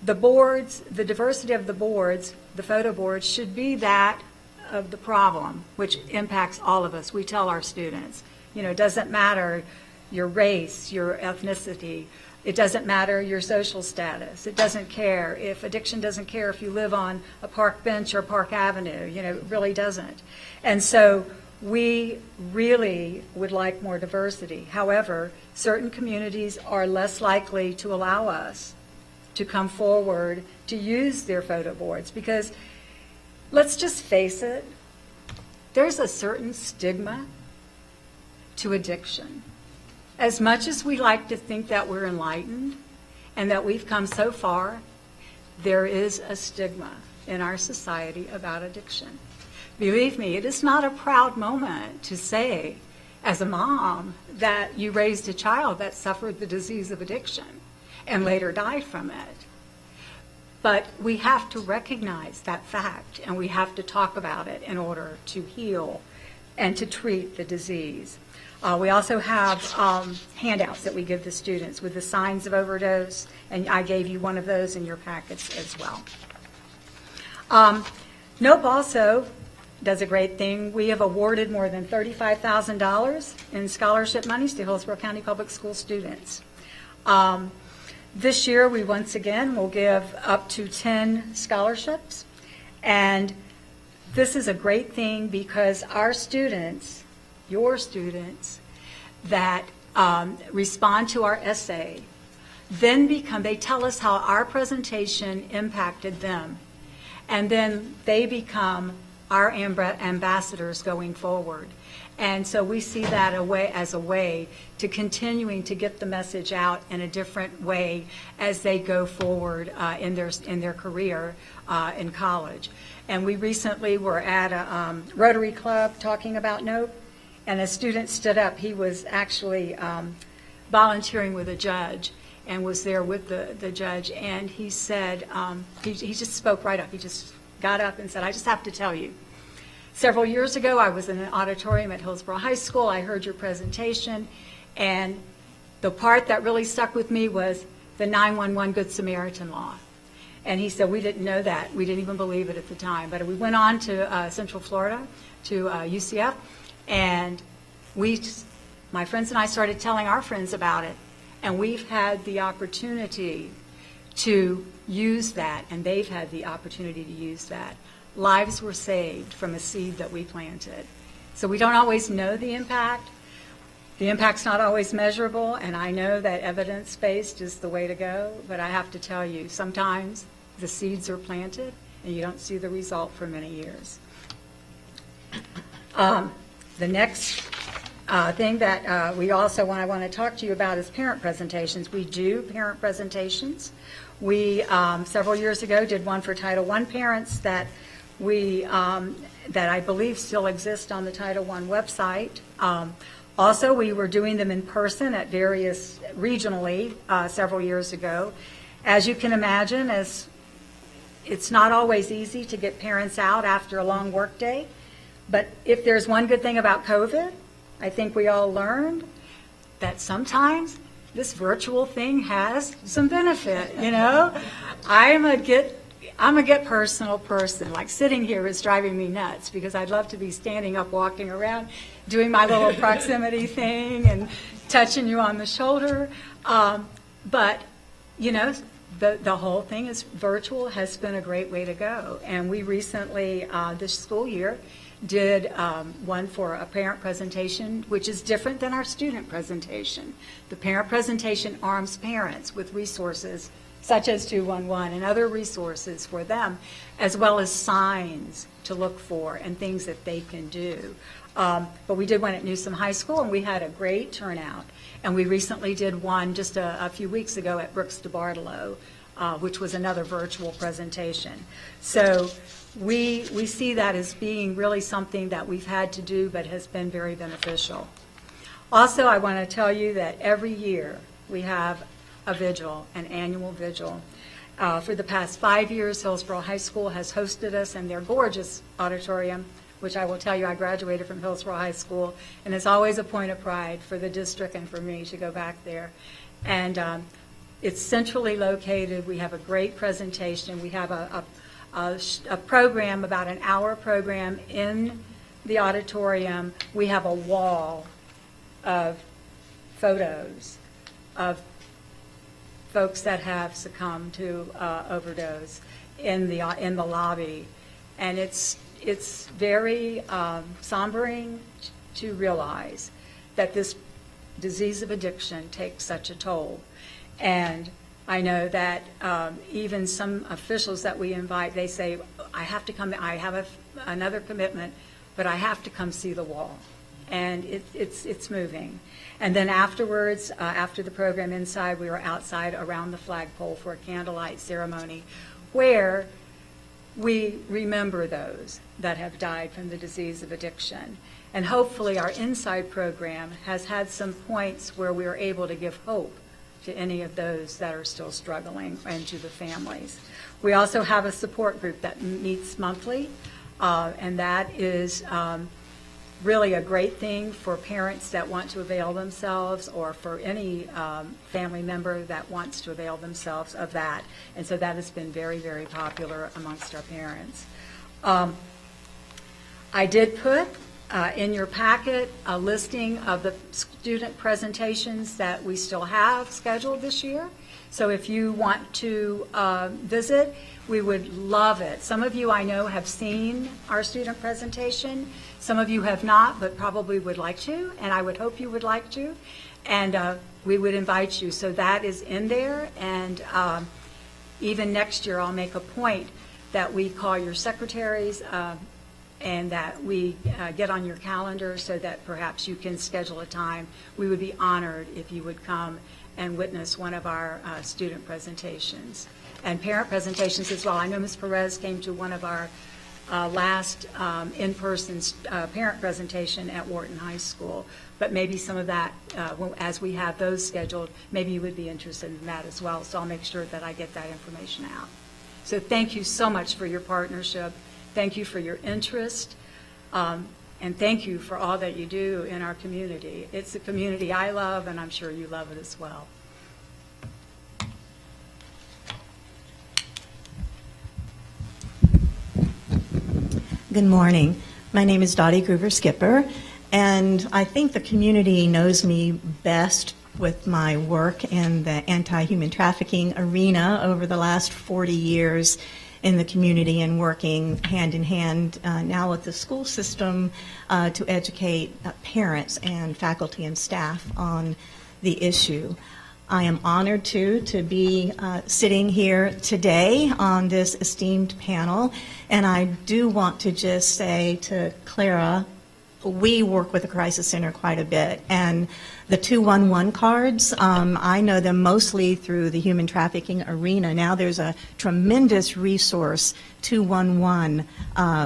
I: the boards, the diversity of the boards, the photo boards, should be that of the problem, which impacts all of us. We tell our students, you know, it doesn't matter your race, your ethnicity, it doesn't matter your social status. It doesn't care if addiction doesn't care if you live on a park bench or Park Avenue, you know, it really doesn't. And so we really would like more diversity. However, certain communities are less likely to allow us to come forward to use their photo boards because, let's just face it, there's a certain stigma to addiction. As much as we like to think that we're enlightened and that we've come so far, there is a stigma in our society about addiction. Believe me, it is not a proud moment to say, as a mom, that you raised a child that suffered the disease of addiction and later died from it. But we have to recognize that fact, and we have to talk about it in order to heal and to treat the disease. We also have handouts that we give the students with the signs of overdose, and I gave you one of those in your packets as well. NOPE also does a great thing. We have awarded more than $35,000 in scholarship monies to Hillsborough County Public School students. This year, we once again will give up to 10 scholarships, and this is a great thing because our students, your students, that respond to our essay, then they tell us how our presentation impacted them, and then they become our ambassadors going forward. And so we see that as a way to continuing to get the message out in a different way as they go forward in their career in college. And we recently were at a Rotary Club talking about NOPE, and a student stood up. He was actually volunteering with a judge and was there with the judge, and he said, he just spoke right up. He just got up and said, "I just have to tell you, several years ago, I was in an auditorium at Hillsborough High School. I heard your presentation, and the part that really stuck with me was the 911 Good Samaritan law." And he said, "We didn't know that. We didn't even believe it at the time." But we went on to Central Florida, to UCF, and my friends and I started telling our friends about it. And we've had the opportunity to use that, and they've had the opportunity to use that. Lives were saved from a seed that we planted. So we don't always know the impact. The impact's not always measurable, and I know that evidence-based is the way to go, but I have to tell you, sometimes the seeds are planted and you don't see the result for many years. The next thing that I want to talk to you about is parent presentations. We do parent presentations. We, several years ago, did one for Title I parents that I believe still exist on the Title I website. Also, we were doing them in person at various regionally several years ago. As you can imagine, it's not always easy to get parents out after a long work day, but if there's one good thing about COVID, I think we all learned that sometimes this virtual thing has some benefit, you know? I'm a get personal person. Like sitting here is driving me nuts because I'd love to be standing up, walking around, doing my little proximity thing and touching you on the shoulder. But, you know, the whole thing is virtual has been a great way to go. And we recently, this school year, did one for a parent presentation, which is different than our student presentation. The parent presentation arms parents with resources such as 211 and other resources for them, as well as signs to look for and things that they can do. But we did one at Newsom High School, and we had a great turnout. And we recently did one just a few weeks ago at Brooks DeBartolo, which was another virtual presentation. So we see that as being really something that we've had to do, but has been very beneficial. Also, I want to tell you that every year we have a vigil, an annual vigil. For the past 5 years, Hillsborough High School has hosted us in their gorgeous auditorium, which I will tell you I graduated from Hillsborough High School, and it's always a point of pride for the district and for me to go back there. And it's centrally located. We have a great presentation. We have a program, about an hour program in the auditorium. We have a wall of photos of folks that have succumbed to overdose in the lobby, and it's very sombering to realize that this disease of addiction takes such a toll. And I know that even some officials that we invite, they say, I have to come, I have another commitment, but I have to come see the wall. And it's moving. And then afterwards, after the program inside, we were outside around the flagpole for a candlelight ceremony where we remember those that have died from the disease of addiction. And hopefully our inside program has had some points where we are able to give hope to any of those that are still struggling and to the families. We also have a support group that meets monthly, and that is really a great thing for parents that want to avail themselves, or for any family member that wants to avail themselves of that. And so that has been very, very popular amongst our parents. I did put in your packet a listing of the student presentations that we still have scheduled this year. So if you want to visit, we would love it. Some of you I know have seen our student presentation. Some of you have not, but probably would like to, and I would hope you would like to. And we would invite you. So that is in there. And even next year, I'll make a point that we call your secretaries and that we get on your calendar so that perhaps you can schedule a time. We would be honored if you would come and witness one of our student presentations. And parent presentations as well. I know Ms. Perez came to one of our last in-person parent presentation at Wharton High School, but maybe some of that, as we have those scheduled, maybe you would be interested in that as well. So I'll make sure that I get that information out. So thank you so much for your partnership. Thank you for your interest. And thank you for all that you do in our community. It's a community I love, and I'm sure you love it as well.
J: Good morning. My name is Dottie Groover-Skipper, and I think the community knows me best with my work in the anti-human trafficking arena over the last 40 years in the community, and working hand in hand now with the school system to educate parents and faculty and staff on the issue. I am honored to be sitting here today on this esteemed panel, and I do want to just say to Clara, we work with the Crisis Center quite a bit, and the 211 cards, I know them mostly through the human trafficking arena. Now there's a tremendous resource, 211,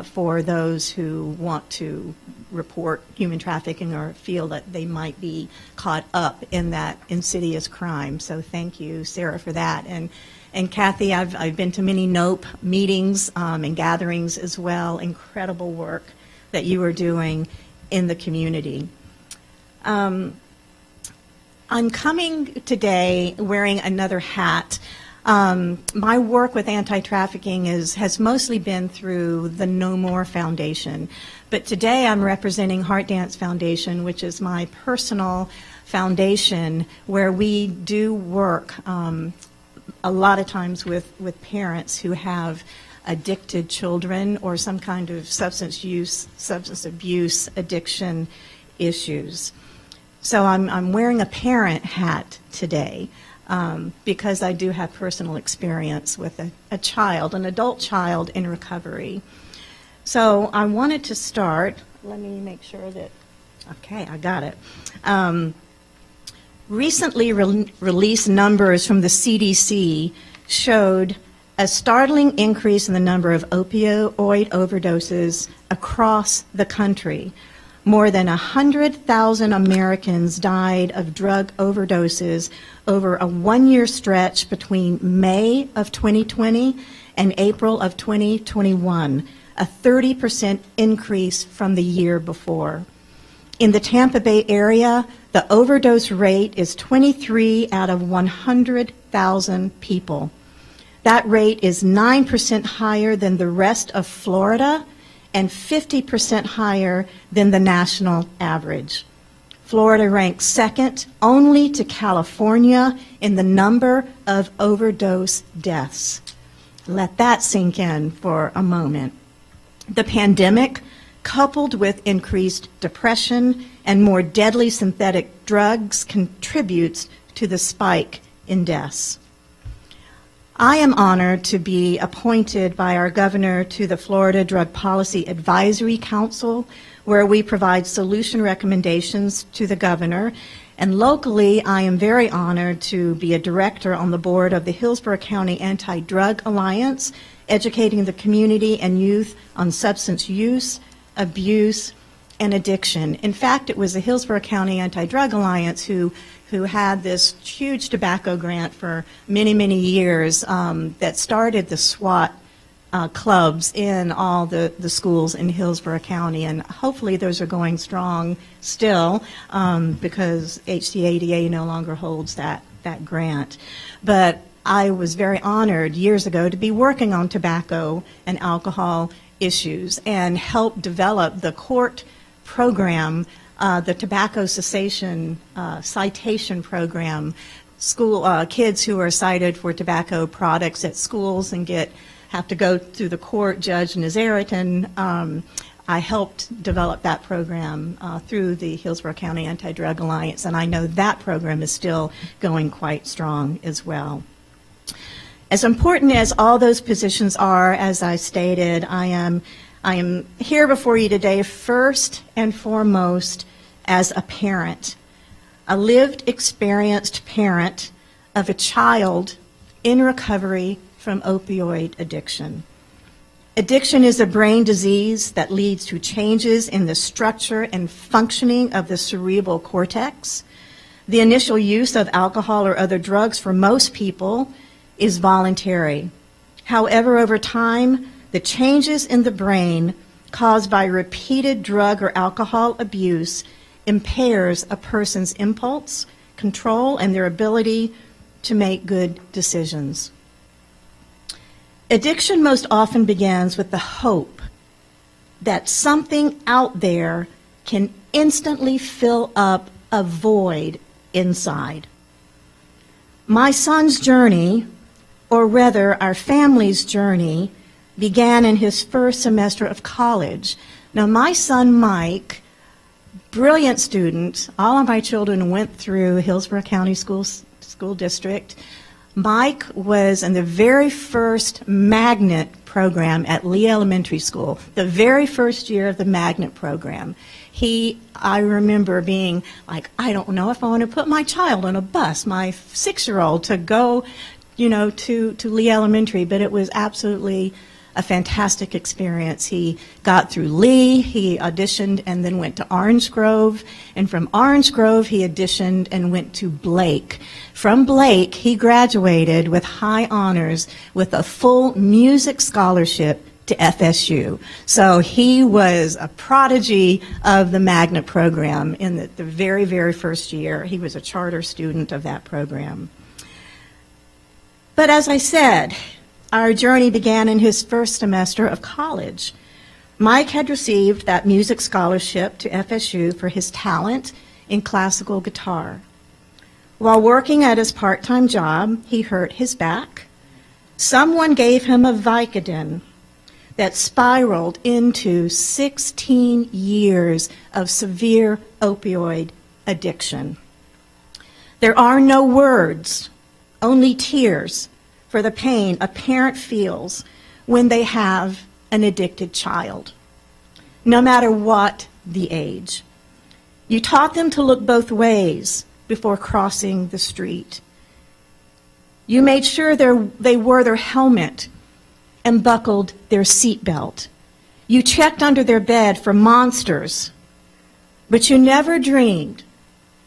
J: for those who want to report human trafficking or feel that they might be caught up in that insidious crime. So thank you, Sarah, for that. And Kathy, I've been to many NOPE meetings and gatherings as well. Incredible work that you are doing in the community. I'm coming today wearing another hat. My work with anti-trafficking has mostly been through the No More Foundation, but today I'm representing Heart Dance Foundation, which is my personal foundation where we do work a lot of times with parents who have addicted children or some kind of substance abuse addiction issues. So I'm wearing a parent hat today. because I do have personal experience with a child, an adult child in recovery. So I wanted to start, let me make sure that, okay, I got it. Recently released numbers from the CDC showed a startling increase in the number of opioid overdoses across the country. More than 100,000 Americans died of drug overdoses over a one-year stretch between May of 2020 and April of 2021, a 30% increase from the year before. In the Tampa Bay area, the overdose rate is 23 out of 100,000 people. That rate is 9% higher than the rest of Florida and 50% higher than the national average. Florida ranks second only to California in the number of overdose deaths. Let that sink in for a moment. The pandemic, coupled with increased depression and more deadly synthetic drugs, contributes to the spike in deaths. I am honored to be appointed by our governor to the Florida Drug Policy Advisory Council, where we provide solution recommendations to the governor. And locally, I am very honored to be a director on the board of the Hillsborough County Anti-Drug Alliance, educating the community and youth on substance use, abuse, and addiction. In fact, it was the Hillsborough County Anti-Drug Alliance who had this huge tobacco grant for many, many years that started the SWAT clubs in all the schools in Hillsborough County, and hopefully those are going strong still because HCADA no longer holds that grant. But I was very honored years ago to be working on tobacco and alcohol issues and help develop the court program, the tobacco cessation citation program. School kids who are cited for tobacco products at schools and have to go through the court, Judge Nazaritan. I helped develop that program through the Hillsborough County Anti-Drug Alliance, and I know that program is still going quite strong as well. As important as all those positions are, as I stated, I am here before you today first and foremost as a parent, a lived, experienced parent of a child in recovery from opioid addiction. Addiction is a brain disease that leads to changes in the structure and functioning of the cerebral cortex. The initial use of alcohol or other drugs for most people is voluntary. However, over time, the changes in the brain caused by repeated drug or alcohol abuse impairs a person's impulse control and their ability to make good decisions. Addiction most often begins with the hope that something out there can instantly fill up a void inside. My son's journey, or rather our family's journey, began in his first semester of college. Now, my son Mike, brilliant student, all of my children went through Hillsborough County School District. Mike was in the very first magnet program at Lee Elementary School, the very first year of the magnet program. I remember being like, I don't know if I want to put my child on a bus, my 6-year-old, to go, to Lee Elementary, but it was absolutely a fantastic experience. He got through Lee, he auditioned and then went to Orange Grove, and from Orange Grove he auditioned and went to Blake. From Blake, he graduated with high honors with a full music scholarship to FSU. So he was a prodigy of the magnet program in the very, very first year. He was a charter student of that program. But as I said, our journey began in his first semester of college. Mike had received that music scholarship to FSU for his talent in classical guitar. While working at his part-time job, he hurt his back. Someone gave him a Vicodin that spiraled into 16 years of severe opioid addiction. There are no words only tears for the pain a parent feels when they have an addicted child, no matter what the age. You taught them to look both ways before crossing the street. You made sure they wore their helmet and buckled their seatbelt. You checked under their bed for monsters, but you never dreamed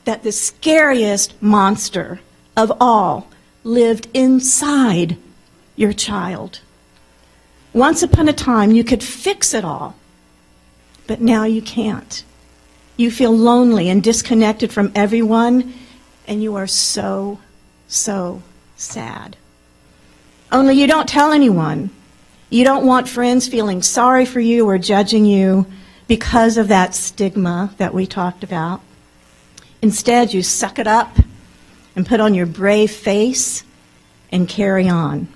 J: that the scariest monster of all lived inside your child. Once upon a time, you could fix it all, but now you can't. You feel lonely and disconnected from everyone, and you are so, so sad. Only you don't tell anyone. You don't want friends feeling sorry for you or judging you because of that stigma that we talked about. Instead, you suck it up and put on your brave face and carry on.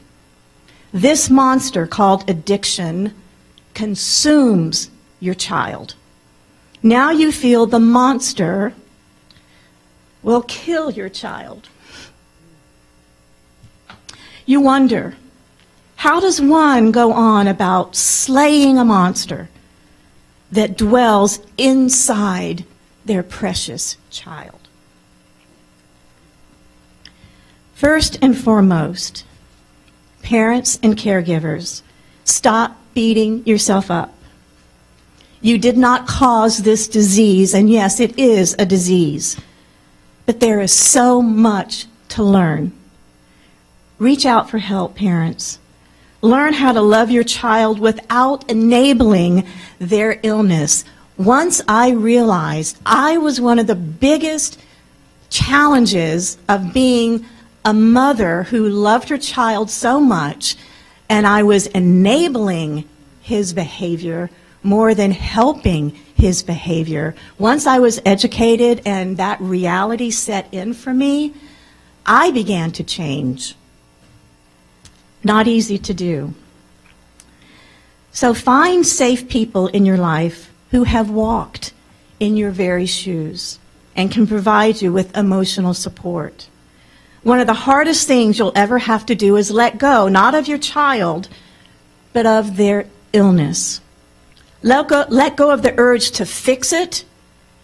J: This monster called addiction consumes your child. Now you feel the monster will kill your child. You wonder, how does one go on about slaying a monster that dwells inside their precious child? First and foremost, parents and caregivers, stop beating yourself up. You did not cause this disease, and yes, it is a disease, but there is so much to learn. Reach out for help, parents. Learn how to love your child without enabling their illness. Once I realized I was one of the biggest challenges of being a mother who loved her child so much, and I was enabling his behavior more than helping his behavior. Once I was educated and that reality set in for me, I began to change. Not easy to do. So find safe people in your life who have walked in your very shoes and can provide you with emotional support. One of the hardest things you'll ever have to do is let go, not of your child, but of their illness. Let go of the urge to fix it,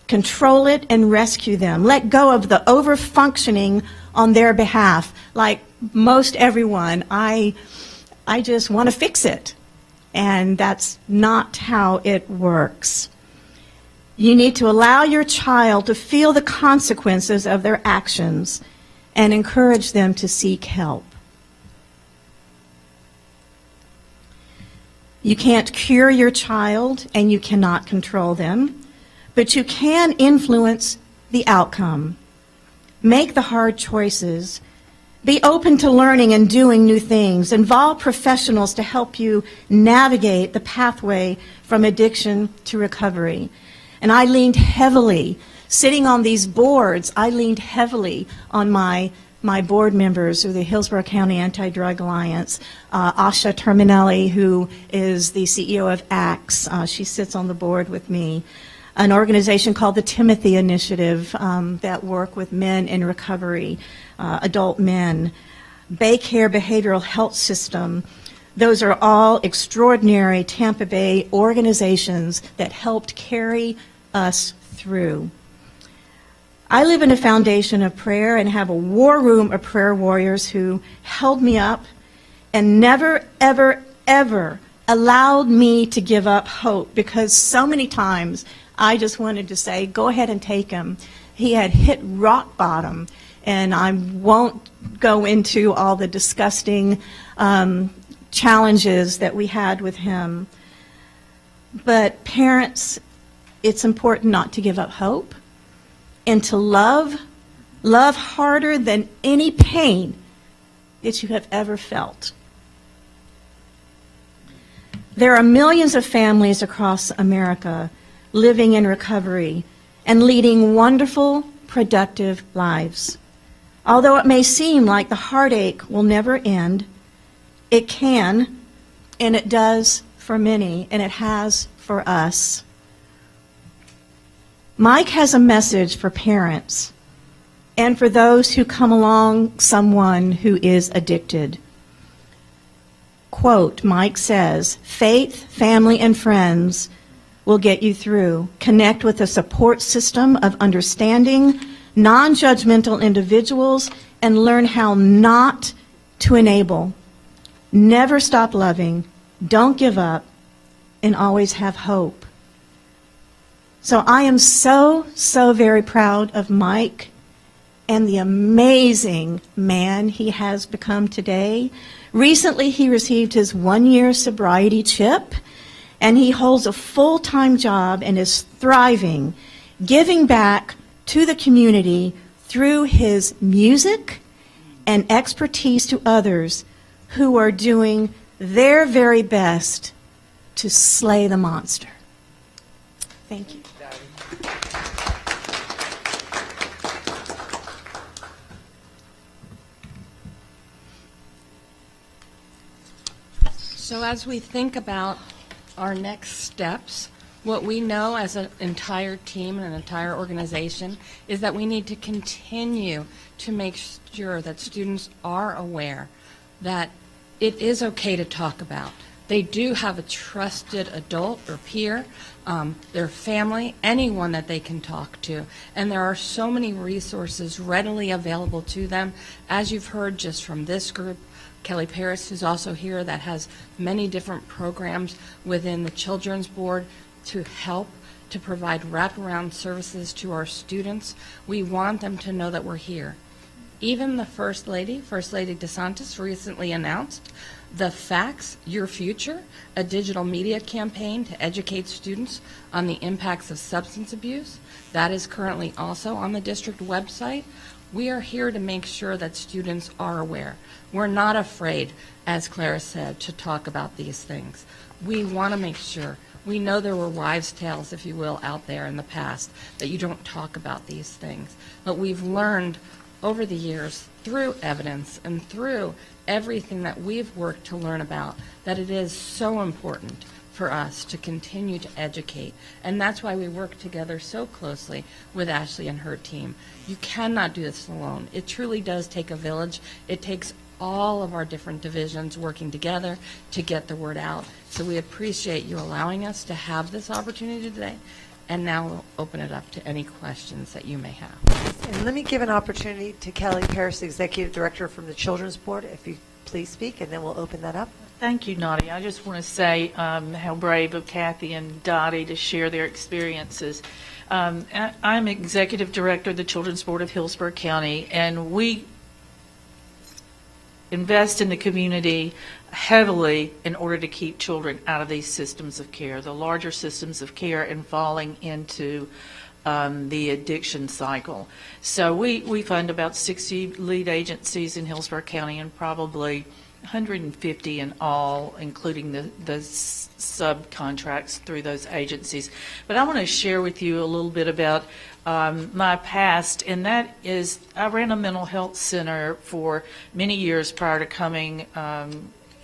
J: control it, and rescue them. Let go of the over-functioning on their behalf. Like most everyone, I just want to fix it. And that's not how it works. You need to allow your child to feel the consequences of their actions and encourage them to seek help. You can't cure your child and you cannot control them, but you can influence the outcome. Make the hard choices. Be open to learning and doing new things. Involve professionals to help you navigate the pathway from addiction to recovery. And I leaned heavily, sitting on these boards, I leaned heavily on my board members of the Hillsborough County Anti-Drug Alliance, Asha Terminelli, who is the CEO of ACTS. She sits on the board with me. An organization called the Timothy Initiative that work with men in recovery, adult men. Baycare Behavioral Health System. Those are all extraordinary Tampa Bay organizations that helped carry us through. I live in a foundation of prayer and have a war room of prayer warriors who held me up and never, ever, ever allowed me to give up hope, because so many times I just wanted to say, go ahead and take him. He had hit rock bottom, and I won't go into all the disgusting challenges that we had with him. But parents, it's important not to give up hope, and to love harder than any pain that you have ever felt. There are millions of families across America living in recovery and leading wonderful, productive lives. Although it may seem like the heartache will never end, it can, and it does for many, and it has for us. Mike has a message for parents and for those who come along someone who is addicted. Quote, Mike says, faith, family, and friends will get you through. Connect with a support system of understanding, non-judgmental individuals, and learn how not to enable. Never stop loving, don't give up, and always have hope. So I am so very proud of Mike and the amazing man he has become today. Recently, he received his 1-year sobriety chip, and he holds a full-time job and is thriving, giving back to the community through his music and expertise to others who are doing their very best to slay the monster. Thank you.
G: So as we think about our next steps, what we know as an entire team and an entire organization is that we need to continue to make sure that students are aware that it is okay to talk about. They do have a trusted adult or peer, their family, anyone that they can talk to. And there are so many resources readily available to them, as you've heard just from this group. Kelly Paris, who's also here, that has many different programs within the Children's Board to help to provide wraparound services to our students. We want them to know that we're here. Even the First Lady DeSantis, recently announced the Facts, Your Future, a digital media campaign to educate students on the impacts of substance abuse. That is currently also on the district website. We are here to make sure that students are aware. We're not afraid, as Clara said, to talk about these things. We want to make sure. We know there were wives' tales, if you will, out there in the past that you don't talk about these things. But we've learned over the years through evidence and through everything that we've worked to learn about that it is so important for us to continue to educate. And that's why we work together so closely with Ashley and her team. You cannot do this alone. It truly does take a village. It takes all of our different divisions working together to get the word out. So we appreciate you allowing us to have this opportunity today. And now we'll open it up to any questions that you may have.
A: And let me give an opportunity to Kelly Paris, Executive Director from the Children's Board, if you please speak, and then we'll open that up.
K: Thank you, Nadia. I just want to say how brave of Kathy and Dottie to share their experiences. I'm Executive Director of the Children's Board of Hillsborough County, and we invest in the community heavily in order to keep children out of these systems of care, the larger systems of care, and falling into the addiction cycle. So we fund about 60 lead agencies in Hillsborough County and probably 150 in all, including the subcontracts through those agencies. But I want to share with you a little bit about my past, and that is I ran a mental health center for many years prior to coming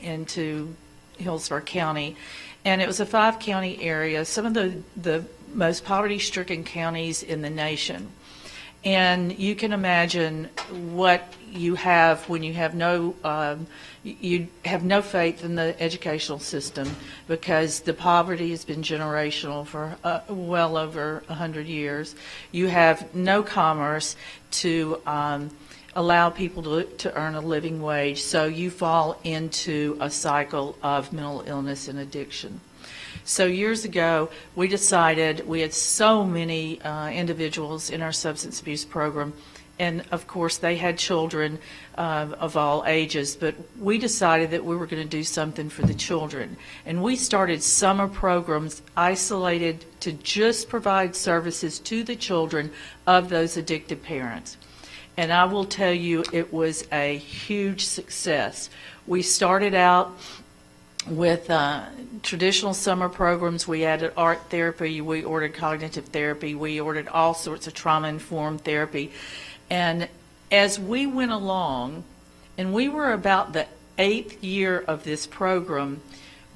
K: into Hillsborough County, and it was a 5-county area, some of the most poverty-stricken counties in the nation. And you can imagine what you have when you have no faith in the educational system, because the poverty has been generational for well over 100 years. You have no commerce to allow people to earn a living wage, so you fall into a cycle of mental illness and addiction. So years ago, we decided, we had so many individuals in our substance abuse program, and of course they had children of all ages, but we decided that we were going to do something for the children. And we started summer programs isolated to just provide services to the children of those addicted parents. And I will tell you, it was a huge success. We started out with traditional summer programs. We added art therapy, we ordered cognitive therapy, we ordered all sorts of trauma-informed therapy. And as we went along, and we were about the 8th year of this program,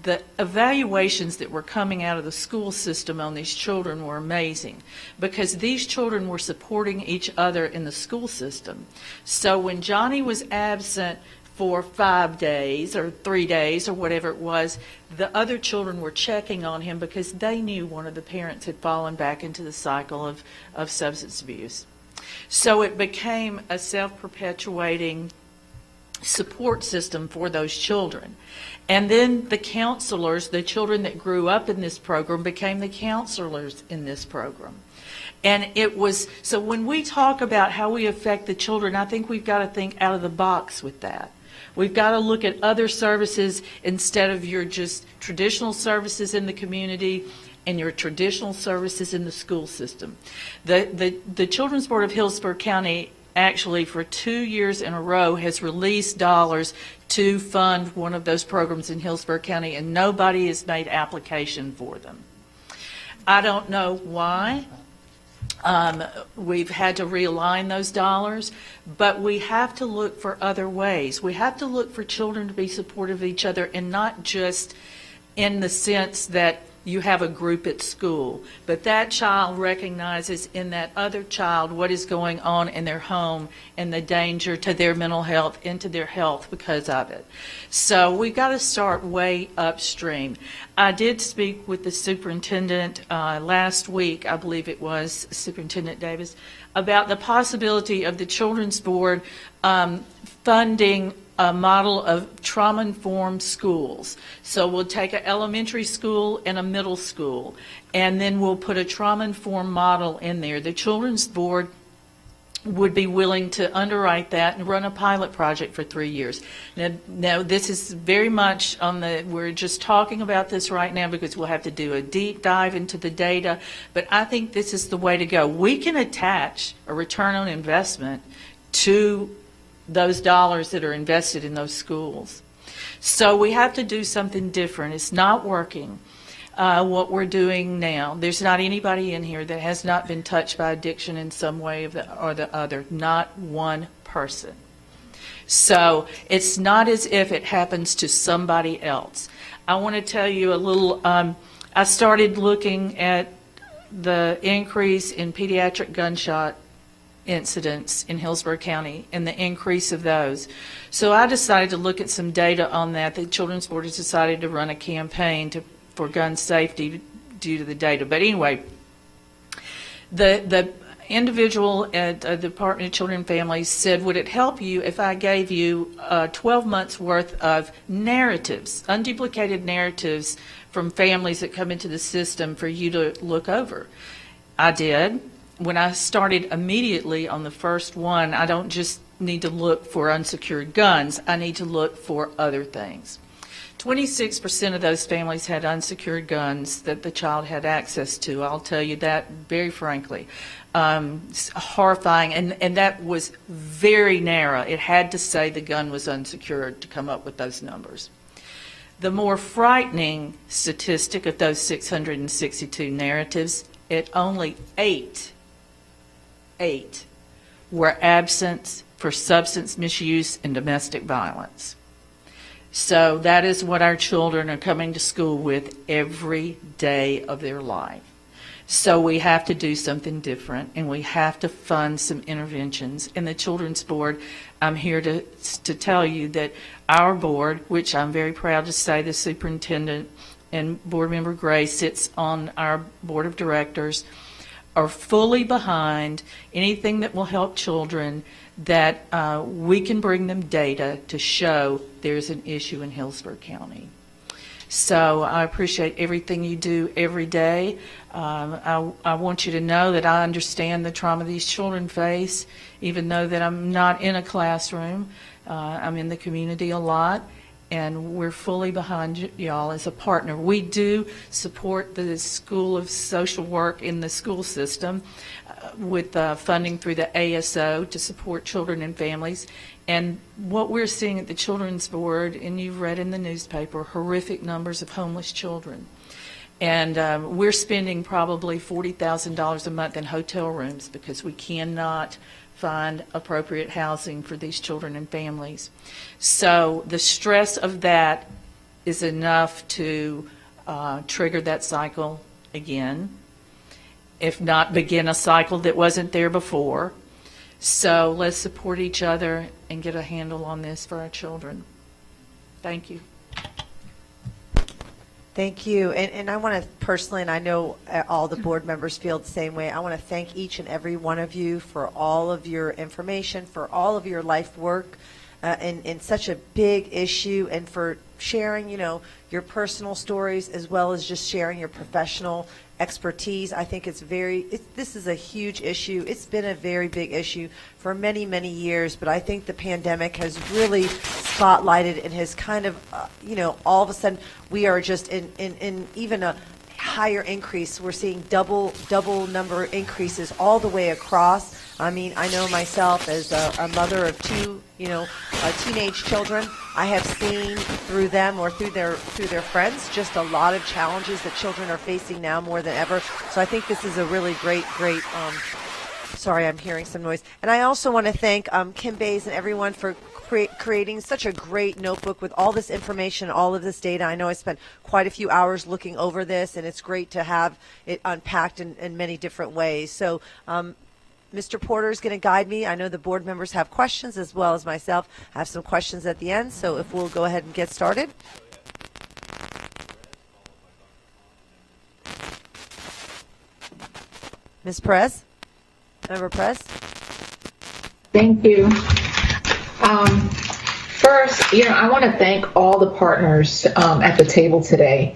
K: the evaluations that were coming out of the school system on these children were amazing, because these children were supporting each other in the school system. So when Johnny was absent for 5 days or 3 days or whatever it was, the other children were checking on him because they knew one of the parents had fallen back into the cycle of substance abuse. So it became a self-perpetuating support system for those children. And then the counselors, the children that grew up in this program, became the counselors in this program. And it was, so when we talk about how we affect the children, I think we've got to think out of the box with that. We've got to look at other services instead of your just traditional services in the community and your traditional services in the school system. The Children's Board of Hillsborough County actually for 2 years in a row has released dollars to fund one of those programs in Hillsborough County, and nobody has made application for them. I don't know why. We've had to realign those dollars, but we have to look for other ways. We have to look for children to be supportive of each other, and not just in the sense that you have a group at school, but that child recognizes in that other child what is going on in their home and the danger to their mental health and to their health because of it. So we've got to start way upstream. I did speak with the superintendent last week, I believe it was Superintendent Davis, about the possibility of the Children's Board funding a model of trauma-informed schools. So we'll take an elementary school and a middle school, and then we'll put a trauma-informed model in there. The Children's Board would be willing to underwrite that and run a pilot project for 3 years. Now this is very much on the, we're just talking about this right now because we'll have to do a deep dive into the data, but I think this is the way to go. We can attach a return on investment to those dollars that are invested in those schools. So we have to do something different. It's not working, what we're doing now. There's not anybody in here that has not been touched by addiction in some way or the other. Not one person. So it's not as if it happens to somebody else. I want to tell you a little, I started looking at the increase in pediatric gunshot incidents in Hillsborough County and the increase of those. So I decided to look at some data on that. The Children's Board has decided to run a campaign for gun safety due to the data. But anyway, the individual at the Department of Children and Families said, would it help you if I gave you 12 months worth of narratives, unduplicated narratives from families that come into the system for you to look over? I did. When I started immediately on the first one, I don't just need to look for unsecured guns, I need to look for other things. 26% of those families had unsecured guns that the child had access to. I'll tell you that very frankly. It's horrifying, and that was very narrow. It had to say the gun was unsecured to come up with those numbers. The more frightening statistic of those 662 narratives, at only 8 were absent for substance misuse and domestic violence. So that is what our children are coming to school with every day of their life. So we have to do something different, and we have to fund some interventions. And the Children's Board, I'm here to tell you that our board, which I'm very proud to say the superintendent and board member Gray sits on our board of directors, are fully behind anything that will help children, that we can bring them data to show there's an issue in Hillsborough County. So I appreciate everything you do every day. I want you to know that I understand the trauma these children face, even though that I'm not in a classroom. I'm in the community a lot, and we're fully behind y'all as a partner. We do support the School of Social Work in the school system with funding through the ASO to support children and families. And what we're seeing at the Children's Board, and you've read in the newspaper, horrific numbers of homeless children. And we're spending probably $40,000 a month in hotel rooms because we cannot find appropriate housing for these children and families. So the stress of that is enough to trigger that cycle again, if not begin a cycle that wasn't there before. So let's support each other and get a handle on this for our children. Thank you.
A: Thank you. And I want to personally, and I know all the board members feel the same way, I want to thank each and every one of you for all of your information, for all of your life work in such a big issue, and for sharing, your personal stories as well as just sharing your professional expertise. I think this is a huge issue. It's been a very big issue for many, many years, but I think the pandemic has really spotlighted and has kind of, all of a sudden we are just in even a higher increase. We're seeing double number increases all the way across. I mean, I know myself as a mother of two, teenage children. I have seen through them or through their friends just a lot of challenges that children are facing now more than ever. So I think this is a really great. Sorry, I'm hearing some noise. And I also want to thank Kim Bays and everyone for creating such a great notebook with all this information, all of this data. I know I spent quite a few hours looking over this, and it's great to have it unpacked in many different ways. So Mr. Porter is going to guide me. I know the board members have questions as well as myself. I have some questions at the end, so if we'll go ahead and get started. Ms. Perez? Member Perez?
L: Thank you. First, I want to thank all the partners at the table today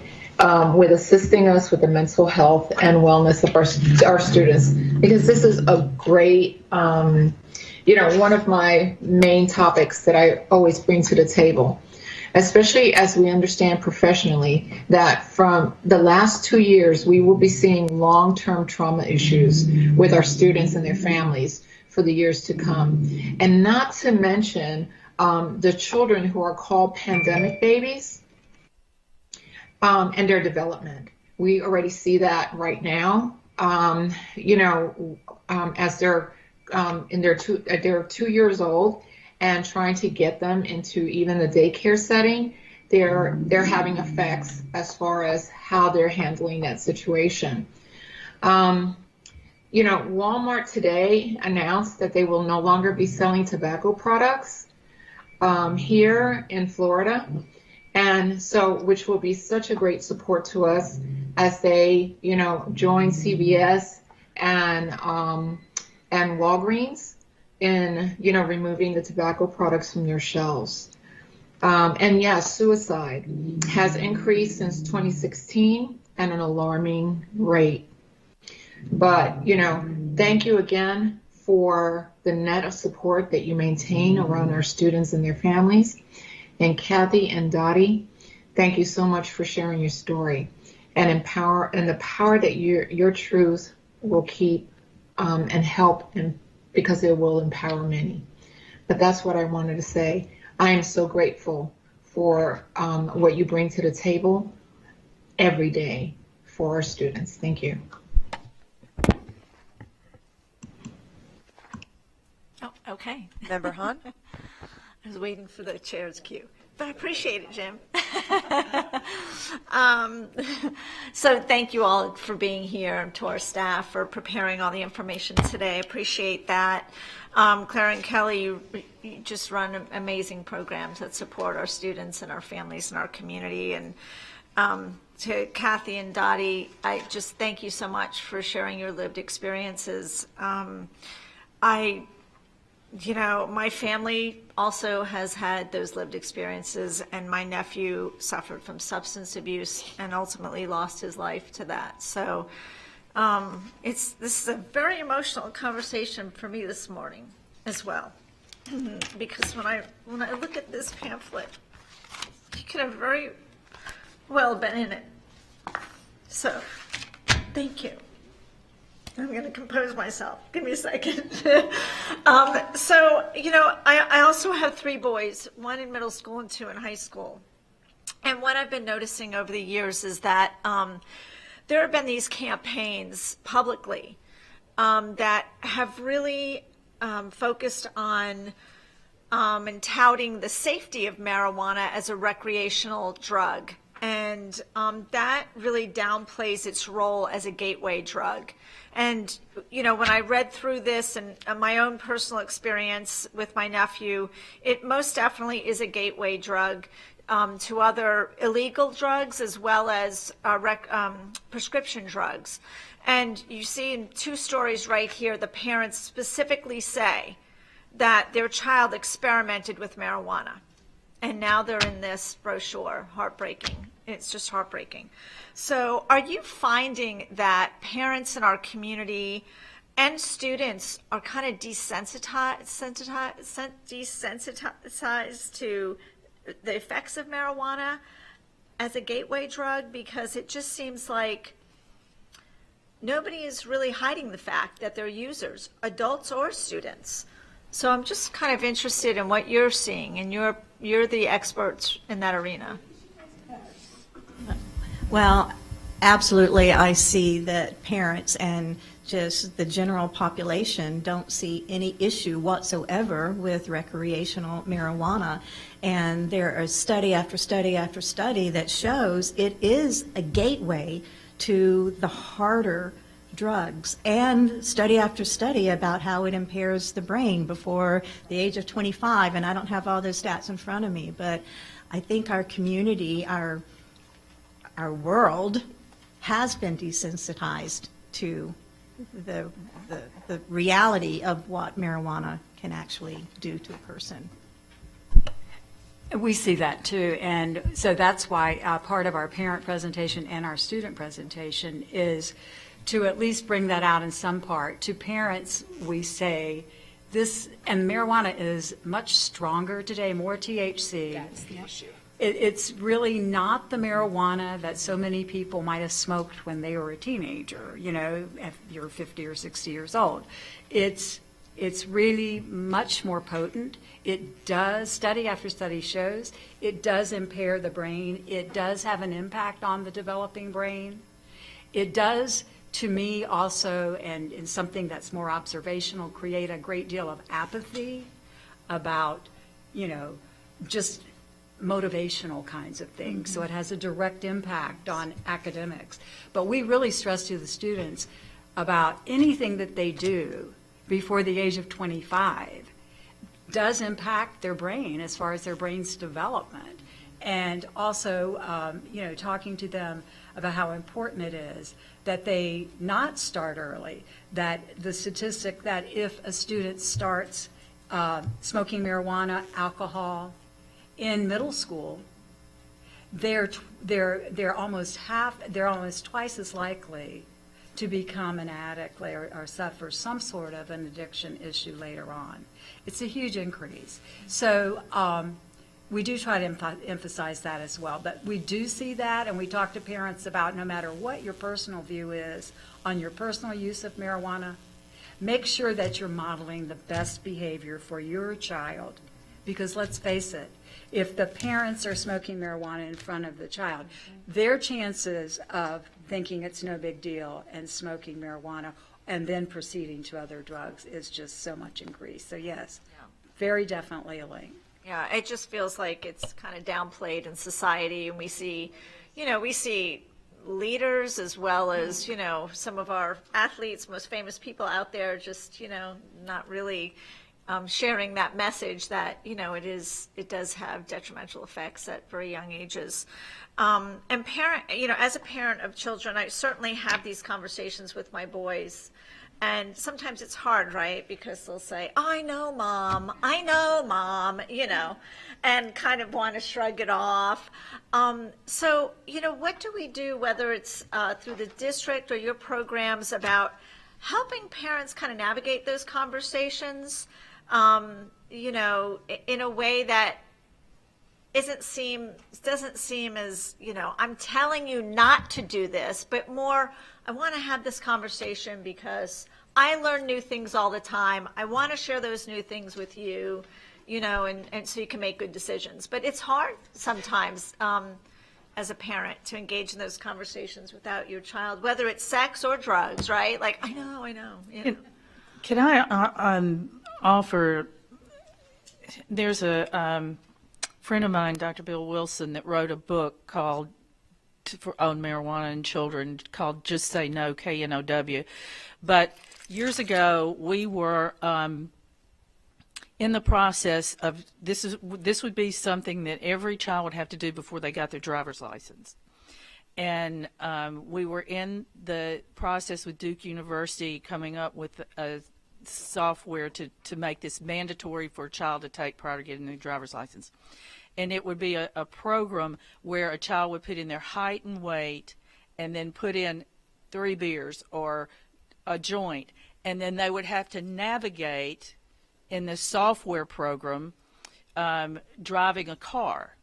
L: with assisting us with the mental health and wellness of our students, because this is a great, one of my main topics that I always bring to the table, especially as we understand professionally that from the last 2 years, we will be seeing long-term trauma issues with our students and their families for the years to come. And not to mention the children who are called pandemic babies and their development. We already see that right now, as they're they're 2 years old and trying to get them into even the daycare setting, they're having effects as far as how they're handling that situation. Walmart today announced that they will no longer be selling tobacco products here in Florida. And so, which will be such a great support to us as they, join CVS and Walgreens in, removing the tobacco products from their shelves. And yes, suicide has increased since 2016 at an alarming rate. But, thank you again for the net of support that you maintain around our students and their families. And Kathy and Dottie, thank you so much for sharing your story and the power that your truth will keep and help, and because it will empower many. But that's what I wanted to say. I am so grateful for what you bring to the table every day for our students. Thank you.
M: Oh, okay.
A: Member Hahn?
M: I was waiting for the chair's cue, but I appreciate it, Jim. So thank you all for being here, and to our staff for preparing all the information today. I appreciate that. Clara and Kelly, you just run amazing programs that support our students and our families and our community. And to Kathy and Dottie, I just thank you so much for sharing your lived experiences. My family also has had those lived experiences, and my nephew suffered from substance abuse and ultimately lost his life to that. So this is a very emotional conversation for me this morning as well, because when I look at this pamphlet, you could have very well been in it. So thank you. I'm going to compose myself. Give me a second. I also have 3 boys, 1 in middle school and 2 in high school. And what I've been noticing over the years is that there have been these campaigns publicly that have really focused on and touting the safety of marijuana as a recreational drug. And that really downplays its role as a gateway drug. And, you know, when I read through this and my own personal experience with my nephew, it most definitely is a gateway drug to other illegal drugs as well as prescription drugs. And you see in 2 stories right here, the parents specifically say that their child experimented with marijuana. And now they're in this brochure. Heartbreaking. It's just heartbreaking. So are you finding that parents in our community and students are kind of desensitized to the effects of marijuana as a gateway drug? Because it just seems like nobody is really hiding the fact that they're users, adults or students. So I'm just kind of interested in what you're seeing, and you're the experts in that arena.
J: Well, absolutely, I see that parents and just the general population don't see any issue whatsoever with recreational marijuana. And there are study after study after study that shows it is a gateway to the harder drugs, and study after study about how it impairs the brain before the age of 25. And I don't have all those stats in front of me, but I think our community, our world has been desensitized to the reality of what marijuana can actually do to a person.
I: We see that too, and so that's why part of our parent presentation and our student presentation is to at least bring that out in some part. To parents, we say this, and marijuana is much stronger today, more THC.
H: That's the issue.
I: It's really not the marijuana that so many people might have smoked when they were a teenager, you know, if you're 50 or 60 years old. It's really much more potent. It does, study after study shows, it does impair the brain. It does have an impact on the developing brain. It does, to me also, and in something that's more observational, create a great deal of apathy about, you know, just motivational kinds of things. So it has a direct impact on academics. But we really stress to the students about anything that they do before the age of 25 does impact their brain as far as their brain's development. And also, you know, talking to them about how important it is that they not start early, that the statistic that if a student starts smoking marijuana, alcohol in middle school, they're almost twice as likely to become an addict or suffer some sort of an addiction issue later on. It's a huge increase. So we do try to emphasize that as well. But we do see that, and we talk to parents about no matter what your personal view is on your personal use of marijuana, make sure that you're modeling the best behavior for your child. Because let's face it, if the parents are smoking marijuana in front of the child, their chances of thinking it's no big deal and smoking marijuana and then proceeding to other drugs is just so much increased. So yes, very definitely a link.
M: Yeah, it just feels like it's kind of downplayed in society, and we see leaders as well as, you know, some of our athletes, most famous people out there just, you know, not really sharing that message that, you know, it does have detrimental effects at very young ages. And as a parent of children, I certainly have these conversations with my boys. And sometimes it's hard, right? Because they'll say, "Oh, I know, Mom," you know, and kind of want to shrug it off. So, you know, what do we do, whether it's through the district or your programs, about helping parents kind of navigate those conversations, you know, in a way that doesn't seem as, you know, I'm telling you not to do this, but more, I want to have this conversation because I learn new things all the time. I want to share those new things with you, you know, and so you can make good decisions. But it's hard sometimes as a parent to engage in those conversations without your child, whether it's sex or drugs, right? Like, I know. You know.
K: Can I offer there's a friend of mine, Dr. Bill Wilson, that wrote a book called on marijuana in children called Just Say No, KNOW. But years ago, we were in the process of this would be something that every child would have to do before they got their driver's license. And we were in the process with Duke University coming up with a software to make this mandatory for a child to take prior to getting their driver's license. And it would be a program where a child would put in their height and weight and then put in 3 beers or a joint. And then they would have to navigate in this software program driving a car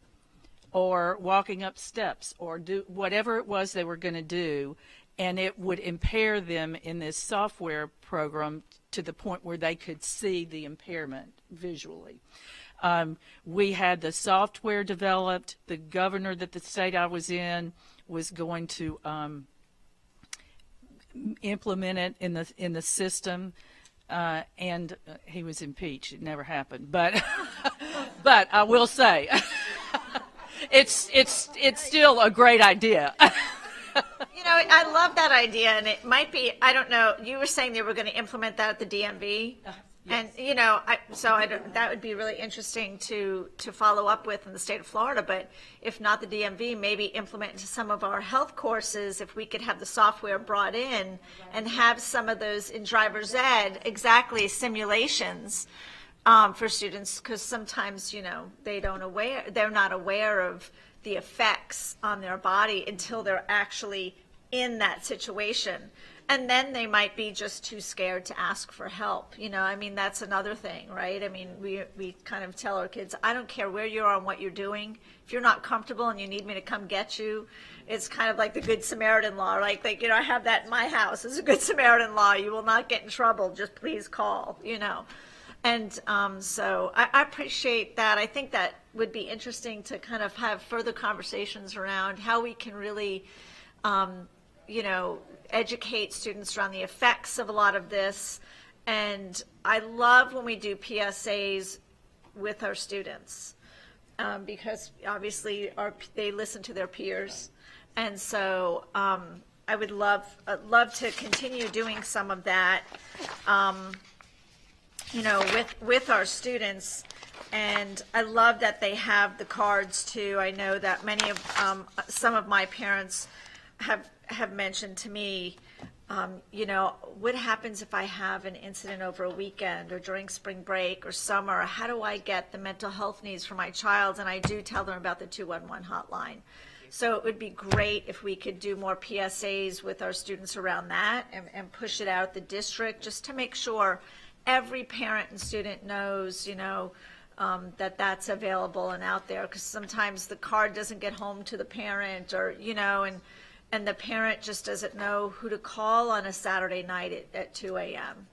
K: or walking up steps or do whatever it was they were going to do. And it would impair them in this software program to the point where they could see the impairment visually. We had the software developed. The governor that the state I was in was going to implement it in the system, and he was impeached. It never happened, but but I will say, it's still a great idea.
M: You know, I love that idea, and it might be, I don't know, you were saying they were going to implement that at the DMV?
K: Yes.
M: And, you know, that would be really interesting to follow up with in the state of Florida, but if not the DMV, maybe implement into some of our health courses, if we could have the software brought in and have some of those in driver's ed, exactly, simulations for students, because sometimes, you know, they're not aware of the effects on their body until they're actually in that situation. And then they might be just too scared to ask for help. You know, I mean, that's another thing, right? I mean, we kind of tell our kids, I don't care where you are and what you're doing. If you're not comfortable and you need me to come get you, it's kind of like the Good Samaritan law, right? Like, you know, I have that in my house. It's a Good Samaritan law. You will not get in trouble. Just please call, you know. And so I appreciate that. I think that would be interesting to kind of have further conversations around how we can really, you know, educate students around the effects of a lot of this. And I love when we do PSAs with our students because obviously they listen to their peers. And so I would love to continue doing some of that, you know, with our students. And I love that they have the cards too. I know that many of some of my parents have mentioned to me, you know, what happens if I have an incident over a weekend or during spring break or summer? How do I get the mental health needs for my child? And I do tell them about the 211 hotline. So it would be great if we could do more PSAs with our students around that and push it out the district just to make sure every parent and student knows, you know, that that's available and out there, because sometimes the card doesn't get home to the parent, or, you know, and the parent just doesn't know who to call on a Saturday night at 2 a.m.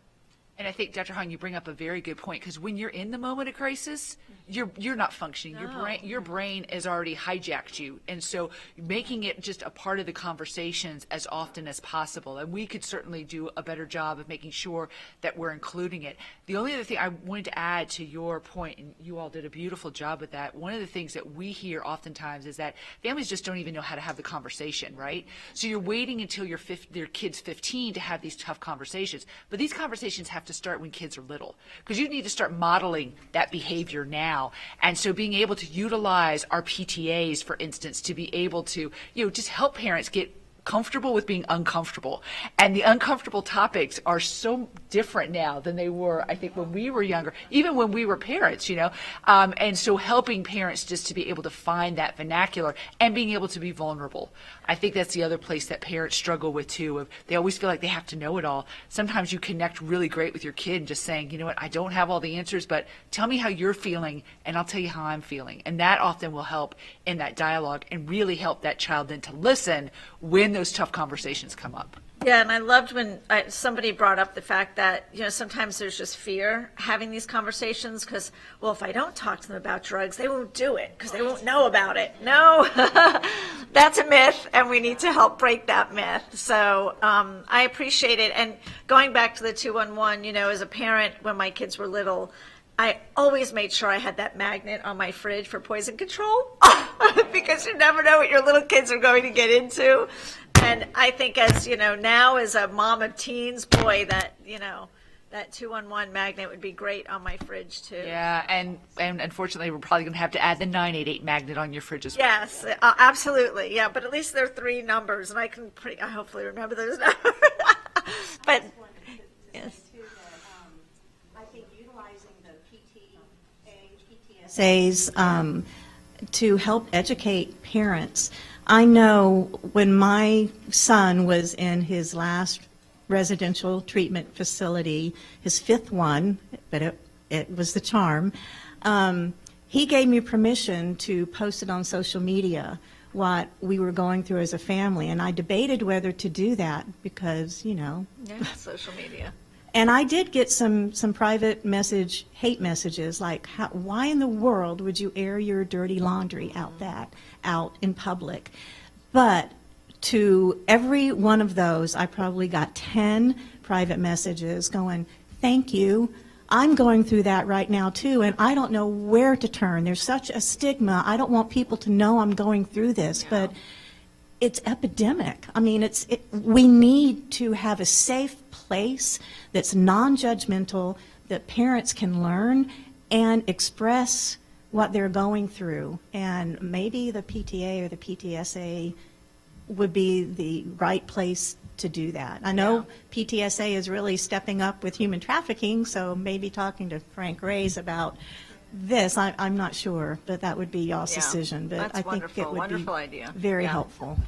H: And I think, Dr. Hung, you bring up a very good point, because when you're in the moment of crisis, you're not functioning.
M: No.
H: Your brain has already hijacked you, and so making it just a part of the conversations as often as possible. And we could certainly do a better job of making sure that we're including it. The only other thing I wanted to add to your point, and you all did a beautiful job with that, one of the things that we hear oftentimes is that families just don't even know how to have the conversation, right? So you're waiting until your kid's 15 to have these tough conversations, but these conversations have to start when kids are little, because you need to start modeling that behavior now. And so being able to utilize our PTAs, for instance, to be able to, you know, just help parents get comfortable with being uncomfortable. And the uncomfortable topics are so different now than they were, I think, when we were younger, even when we were parents, you know. And so helping parents just to be able to find that vernacular and being able to be vulnerable. I think that's the other place that parents struggle with too. They always feel like they have to know it all. Sometimes you connect really great with your kid just saying, you know what, I don't have all the answers, but tell me how you're feeling and I'll tell you how I'm feeling. And that often will help in that dialogue and really help that child then to listen when those tough conversations come up.
M: Yeah, and I loved when somebody brought up the fact that, you know, sometimes there's just fear having these conversations because, well, if I don't talk to them about drugs, they won't do it because they won't know about it. No, that's a myth, and we need to help break that myth. So I appreciate it. And going back to the 211, you know, as a parent, when my kids were little, I always made sure I had that magnet on my fridge for poison control because you never know what your little kids are going to get into. And I think as, now as a mom of teens, boy, that 211 magnet would be great on my fridge too.
H: Yeah, and unfortunately, we're probably going to have to add the 988 magnet on your fridge as well.
M: Yes, absolutely. Yeah, but at least they're 3 numbers, and I can I hopefully remember those numbers. But yes.
J: I think utilizing the PTSAs to help educate parents. I know when my son was in his last residential treatment facility, his 5th one, but it was the charm, he gave me permission to post it on social media what we were going through as a family, and I debated whether to do that because,
M: Yeah, social media.
J: And I did get some private hate messages like, why in the world would you air your dirty laundry out in public? But to every one of those, I probably got 10 private messages going, thank you. I'm going through that right now too, and I don't know where to turn. There's such a stigma. I don't want people to know I'm going through this, but it's epidemic. I mean, we need to have a safe place that's non-judgmental, that parents can learn and express what they're going through. And maybe the PTA or the PTSA would be the right place to do that. I know PTSA is really stepping up with human trafficking, so maybe talking to Frank Reyes about this, I'm not sure, but that would be y'all's decision. But
M: That's
J: I think
M: wonderful.
J: it would
M: Wonderful
J: be
M: idea.
J: very
M: Yeah.
J: helpful.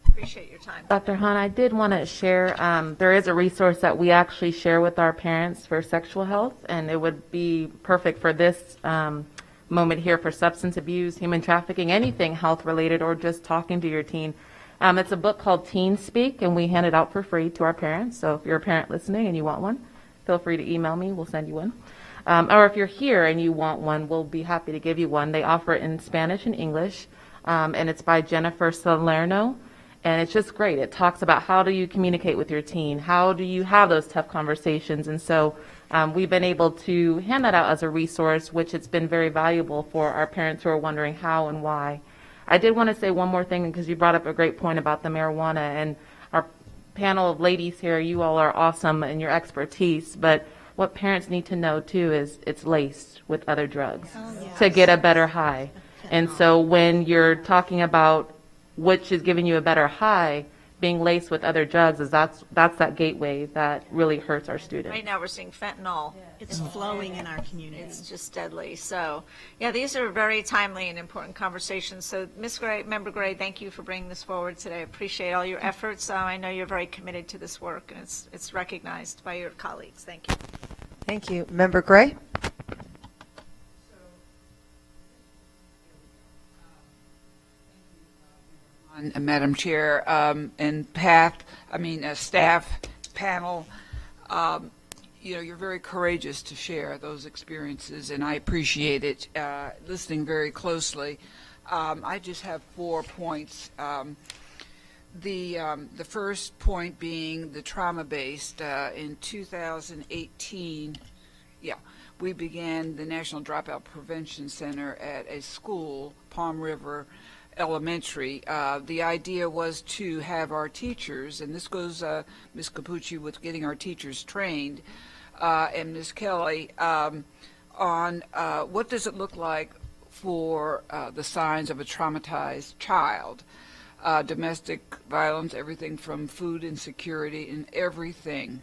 M: Appreciate your time.
F: Dr. Hahn, I did want to share, there is a resource that we actually share with our parents for sexual health, and it would be perfect for this moment here for substance abuse, human trafficking, anything health-related, or just talking to your teen. It's a book called Teen Speak, and we hand it out for free to our parents. So if you're a parent listening and you want one, feel free to email me. We'll send you one. Or if you're here and you want one, we'll be happy to give you one. They offer it in Spanish and English, and it's by Jennifer Salerno. And it's just great. It talks about how do you communicate with your teen? How do you have those tough conversations? And so we've been able to hand that out as a resource, which it's been very valuable for our parents who are wondering how and why. I did want to say one more thing because you brought up a great point about the marijuana, and our panel of ladies here, you all are awesome in your expertise, but what parents need to know too is it's laced with other drugs to get a better high. And so when you're talking about which is giving you a better high, being laced with other drugs, that's that gateway that really hurts our students.
M: Right now we're seeing fentanyl.
J: It's flowing in our community.
M: It's just deadly. So, yeah, these are very timely and important conversations. So, Ms. Gray, Member Gray, thank you for bringing this forward today. I appreciate all your efforts. I know you're very committed to this work, and it's recognized by your colleagues. Thank you.
A: Thank you. Member Gray?
E: Madam Chair, and staff, panel, you're very courageous to share those experiences, and I appreciate it, listening very closely. I just have 4 points. The first point being the trauma-based. In 2018, we began the National Dropout Prevention Center at a school, Palm River Elementary. The idea was to have our teachers, and this goes, Ms. Capucci, with getting our teachers trained, and Ms. Kelly, on what does it look like for the signs of a traumatized child. Domestic violence, everything from food insecurity and everything.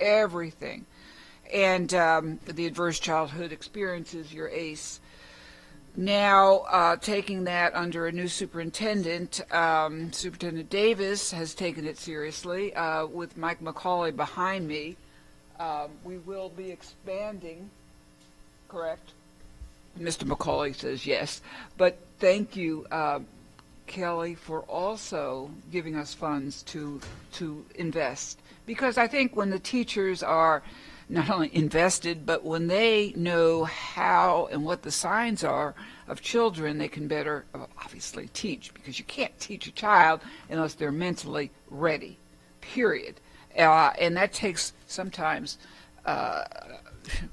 E: And the adverse childhood experiences, your ACE. Now, taking that under a new superintendent, Superintendent Davis has taken it seriously. With Mike McCauley behind me, we will be expanding, correct? Mr. McCauley says yes. But thank you, Kelly, for also giving us funds to invest. Because I think when the teachers are not only invested, but when they know how and what the signs are of children, they can better, obviously, teach, because you can't teach a child unless they're mentally ready, period. And that takes sometimes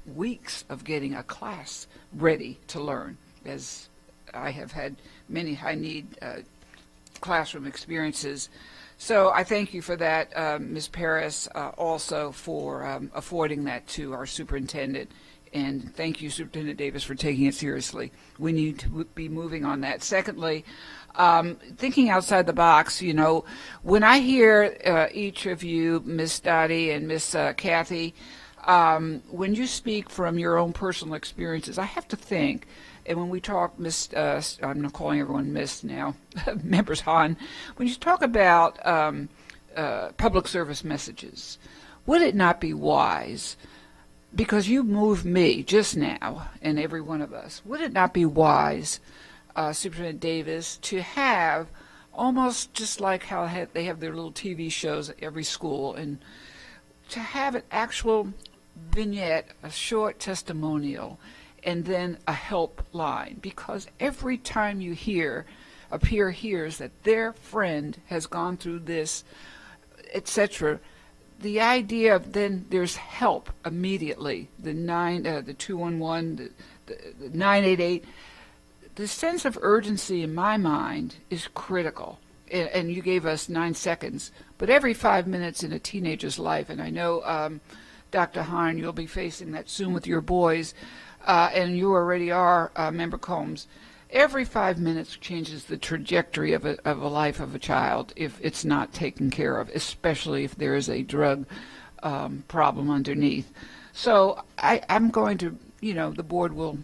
E: weeks of getting a class ready to learn, as I have had many high-need classroom experiences. So I thank you for that, Ms. Paris, also for affording that to our superintendent. And thank you, Superintendent Davis, for taking it seriously. We need to be moving on that. Secondly, thinking outside the box, you know, when I hear each of you, Ms. Dottie and Ms. Kathy, when you speak from your own personal experiences, I have to think, and when we talk, Ms., I'm not calling everyone Miss now, Members Hahn, when you talk about public service messages, would it not be wise, because you moved me just now, and every one of us, would it not be wise, Superintendent Davis, to have almost just like how they have their little TV shows at every school, and to have an actual vignette, a short testimonial, and then a helpline? Because every time you a peer hears that their friend has gone through this, etc., the idea of then there's help immediately, the 211, the 988, the sense of urgency in my mind is critical. And you gave us 9 seconds, but every 5 minutes in a teenager's life, and I know, Dr. Hahn, you'll be facing that soon with your boys, and you already are, Member Combs. Every 5 minutes changes the trajectory of a life of a child if it's not taken care of, especially if there is a drug problem underneath. So I'm going to, you know, the board will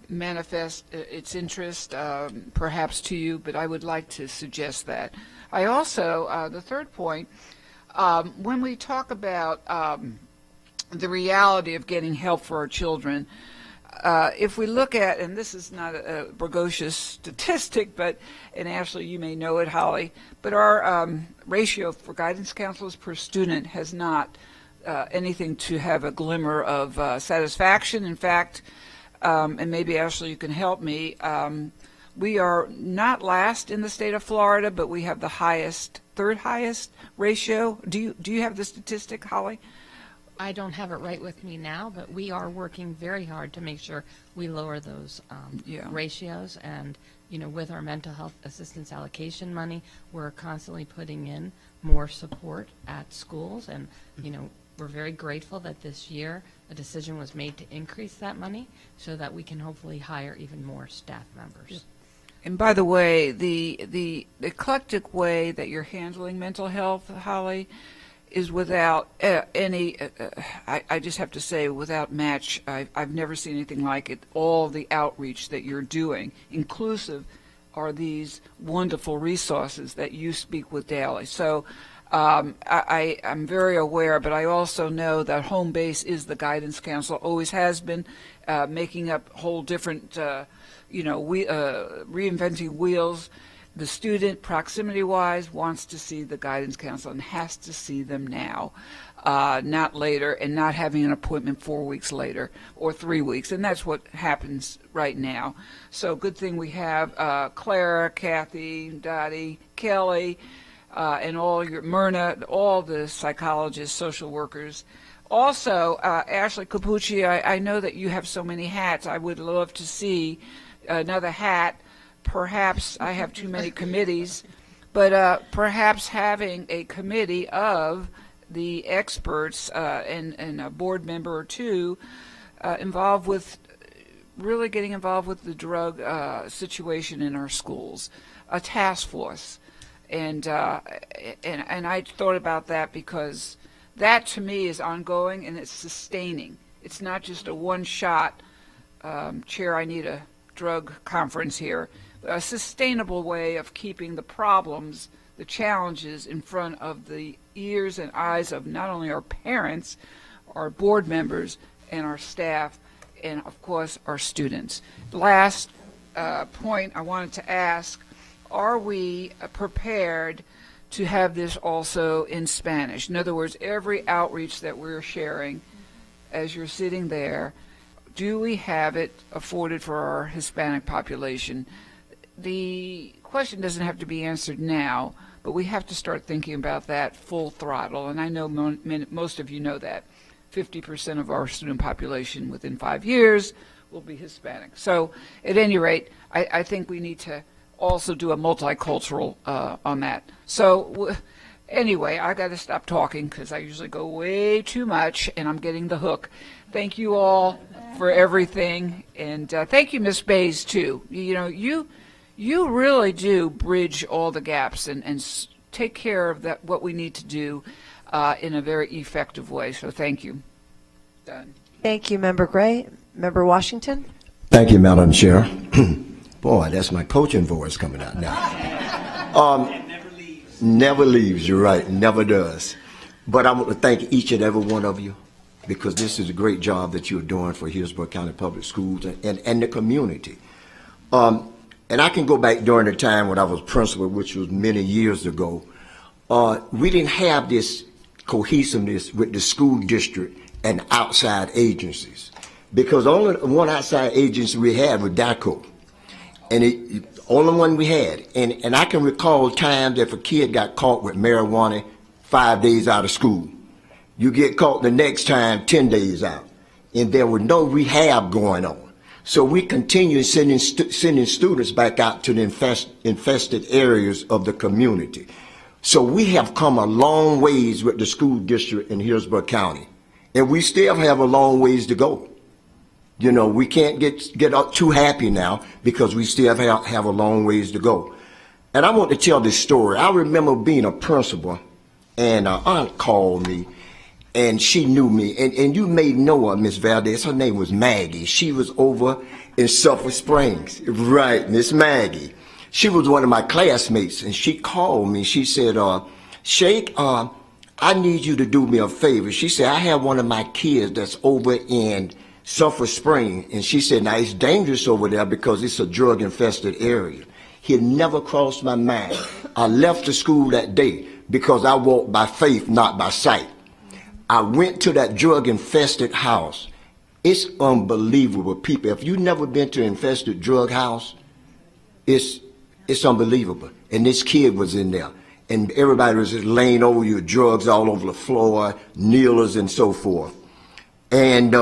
E: manifest its interest perhaps to you, but I would like to suggest that. I also, the third point, when we talk about the reality of getting help for our children, if we look at, and this is not a precocious statistic, but, and Ashley, you may know it, Holly, but our ratio for guidance counselors per student has not anything to have a glimmer of satisfaction. In fact, and maybe Ashley, you can help me, we are not last in the state of Florida, but we have the highest, third highest ratio. Do you have the statistic, Holly?
G: I don't have it right with me now, but we are working very hard to make sure we lower those ratios. And, you know, with our mental health assistance allocation money, we're constantly putting in more support at schools. And, you know, we're very grateful that this year a decision was made to increase that money so that we can hopefully hire even more staff members.
E: And by the way, the eclectic way that you're handling mental health, Holly, is without any, I just have to say, without match. I've never seen anything like it. All the outreach that you're doing, inclusive, are these wonderful resources that you speak with daily. So I'm very aware, but I also know that home base is the guidance counselor, always has been, making up whole different, reinventing wheels. The student, proximity-wise, wants to see the guidance counselor and has to see them now, not later, and not having an appointment 4 weeks later or 3 weeks. And that's what happens right now. So good thing we have Clara, Kathy, Dottie, Kelly, and all your Myrna, all the psychologists, social workers. Also, Ashley Capucci, I know that you have so many hats. I would love to see another hat. Perhaps I have too many committees, but perhaps having a committee of the experts and a board member or two involved with really getting involved with the drug situation in our schools, a task force, and I thought about that because that to me is ongoing and it's sustaining. It's not just a one-shot. Chair, I need a drug conference here. A sustainable way of keeping the problems, the challenges in front of the ears and eyes of not only our parents, our board members, and our staff, and of course our students. Last point I wanted to ask, are we prepared to have this also in Spanish? In other words, every outreach that we're sharing, as you're sitting there, do we have it afforded for our Hispanic population? The question doesn't have to be answered now, but we have to start thinking about that full throttle, and I know most of you know that. 50% of our student population within 5 years will be Hispanic. So at any rate, I think we need to also do a multicultural on that. So anyway, I got to stop talking because I usually go way too much and I'm getting the hook. Thank you all for everything. And thank you, Ms. Bays, too. You know, you really do bridge all the gaps and take care of that, what we need to do in a very effective way. So thank you. Done.
A: Thank you, Member Gray. Member Washington?
N: Thank you, Madam Chair. Boy, that's my coaching voice coming out now. Never leaves, you're right, never does. But I want to thank each and every one of you because this is a great job that you're doing for Hillsborough County Public Schools and the community. And I can go back during the time when I was principal, which was many years ago. We didn't have this cohesiveness with the school district and outside agencies because only one outside agency we had was DACO. And it only one we had. And I can recall times if a kid got caught with marijuana 5 days out of school. You get caught the next time 10 days out. And there was no rehab going on. So we continue sending students back out to the infested areas of the community. So we have come a long ways with the school district in Hillsborough County. And we still have a long ways to go. You know, we can't get up too happy now because we still have a long ways to go. And I want to tell this story. I remember being a principal and an aunt called me and she knew me. And you may know her, Miss Valdez. Her name was Maggie. She was over in Sulphur Springs. Right, Miss Maggie. She was one of my classmates and she called me. She said, Sheikh, I need you to do me a favor. She said, I have one of my kids that's over in Sulphur Spring, and she said, now it's dangerous over there because it's a drug-infested area. It never crossed my mind. I left the school that day because I walked by faith, not by sight. I went to that drug-infested house. It's unbelievable, people. If you've never been to an infested drug house, it's unbelievable. And this kid was in there, and everybody was just laying over you, drugs all over the floor, kneelers and so forth. And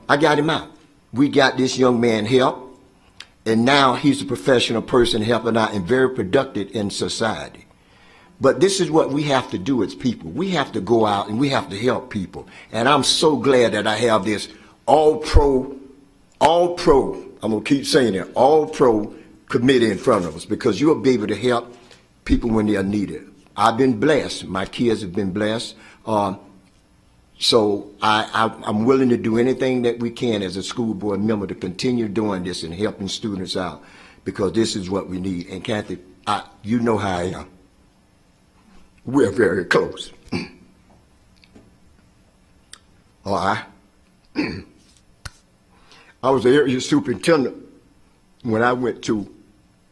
N: I got him out. We got this young man help, and now he's a professional person helping out and very productive in society. But this is what we have to do as people. We have to go out and we have to help people. And I'm so glad that I have this all-pro, I'm going to keep saying it, all-pro committee in front of us because you'll be able to help people when they are needed. I've been blessed. My kids have been blessed. So I'm willing to do anything that we can as a school board member to continue doing this and helping students out because this is what we need. And Kathy, you know how I am. We're very close. I was the area superintendent when I went to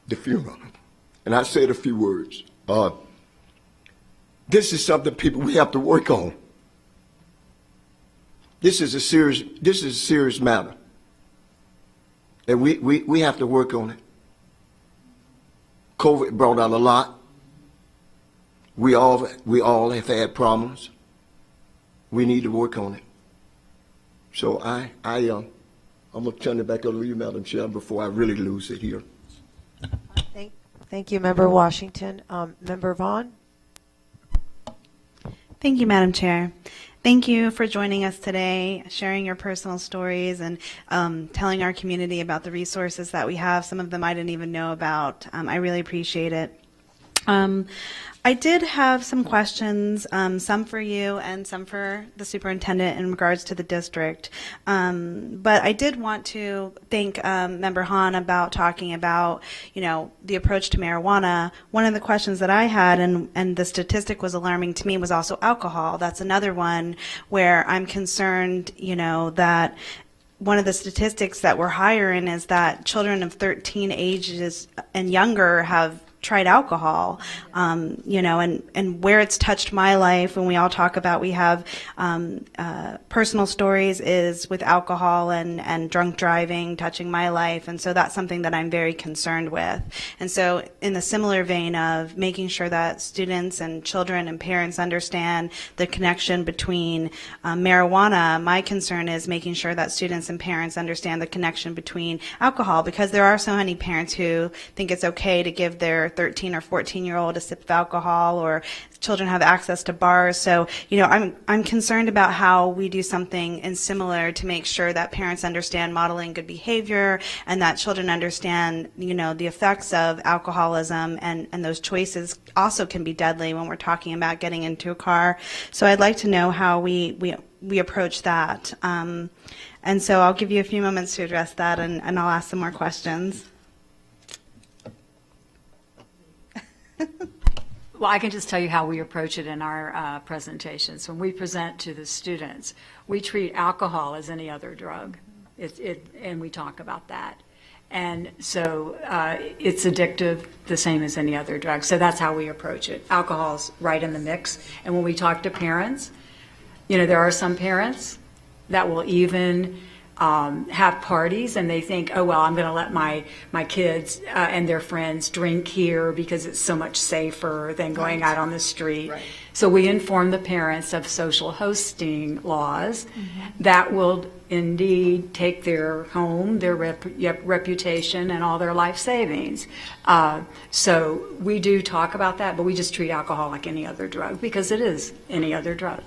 N: the funeral, and I said a few words. This is something people we have to work on. This is a serious matter, and we have to work on it. COVID brought out a lot. We all have had problems. We need to work on it. So I'm gonna turn it back over to you, Madam Chair, before I really lose it here.
A: Thank you, Member Washington. Member Vaughn?
O: Thank you, Madam Chair. Thank you for joining us today, sharing your personal stories and telling our community about the resources that we have. Some of them I didn't even know about. I really appreciate it. I did have some questions, some for you and some for the superintendent in regards to the district. But I did want to thank Member Hahn about talking about, the approach to marijuana. One of the questions that I had, and the statistic was alarming to me, was also alcohol. That's another one where I'm concerned, that one of the statistics that we're hiring is that children of 13 ages and younger have tried alcohol, and where it's touched my life. When we all talk about, we have personal stories is with alcohol and drunk driving touching my life, and so that's something that I'm very concerned with. And so in the similar vein of making sure that students and children and parents understand the connection between marijuana, my concern is making sure that students and parents understand the connection between alcohol, because there are so many parents who think it's okay to give their 13 or 14-year-old a sip of alcohol, or children have access to bars. So, I'm concerned about how we do something and similar to make sure that parents understand modeling good behavior, and that children understand, the effects of alcoholism, and those choices also can be deadly when we're talking about getting into a car. So I'd like to know how we approach that. And so I'll give you a few moments to address that, and I'll ask some more questions.
I: Well, I can just tell you how we approach it in our presentations. When we present to the students, we treat alcohol as any other drug, and we talk about that. And so it's addictive, the same as any other drug. So that's how we approach it. Alcohol's right in the mix. And when we talk to parents, there are some parents that will even have parties, and they think, oh, well, I'm going to let my kids and their friends drink here because it's so much safer than going out on the street. Right. So we inform the parents of social hosting laws that will indeed take their home, their reputation, and all their life savings. So we do talk about that, but we just treat alcohol like any other drug, because it is any other drug.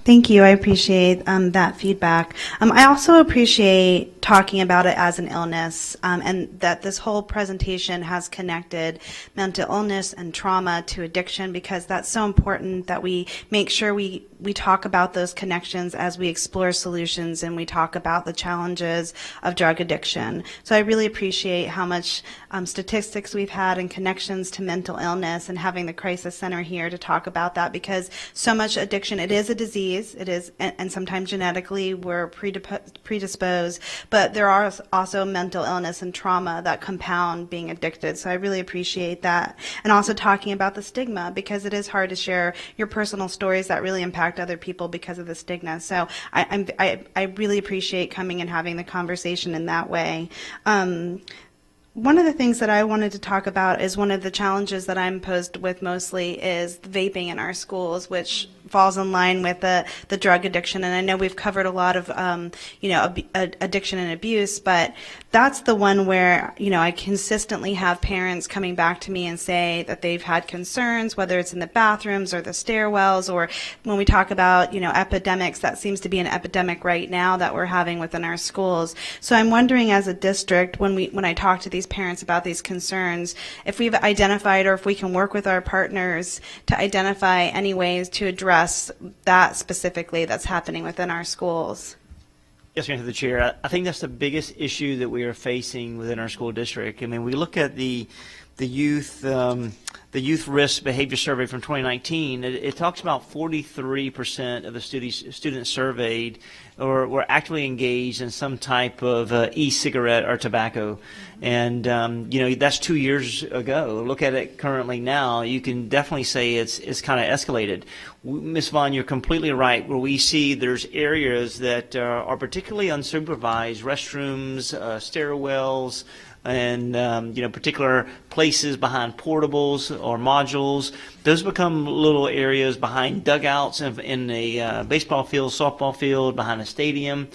O: Thank you. I appreciate that feedback. I also appreciate talking about it as an illness, and that this whole presentation has connected mental illness and trauma to addiction, because that's so important that we make sure we talk about those connections as we explore solutions and we talk about the challenges of drug addiction. So I really appreciate how much statistics we've had and connections to mental illness, and having the Crisis Center here to talk about that, because so much addiction, it is a disease. It is, and sometimes genetically we're predisposed, but there are also mental illness and trauma that compound being addicted. So I really appreciate that. And also talking about the stigma, because it is hard to share your personal stories that really impact other people because of the stigma. So I really appreciate coming and having the conversation in that way. One of the things that I wanted to talk about is one of the challenges that I'm posed with mostly is vaping in our schools, which falls in line with the drug addiction. And I know we've covered a lot of, addiction and abuse, but that's the one where, I consistently have parents coming back to me and say that they've had concerns, whether it's in the bathrooms or the stairwells, or when we talk about, epidemics, that seems to be an epidemic right now that we're having within our schools. So I'm wondering, as a district, when I talk to these parents about these concerns, if we've identified, or if we can work with our partners to identify any ways to address that specifically that's happening within our schools.
D: Yes, Ma'am, to the chair. I think that's the biggest issue that we are facing within our school district. I mean, we look at the youth risk behavior survey from 2019. It talks about 43% of the students surveyed were actively engaged in some type of e-cigarette or tobacco. And, that's 2 years ago. Look at it currently now. You can definitely say it's kind of escalated. Ms. Vaughn, you're completely right. Where we see there's areas that are particularly unsupervised, restrooms, stairwells, and particular places behind portables or modules. Those become little areas behind dugouts in a baseball field, softball field, behind a stadium.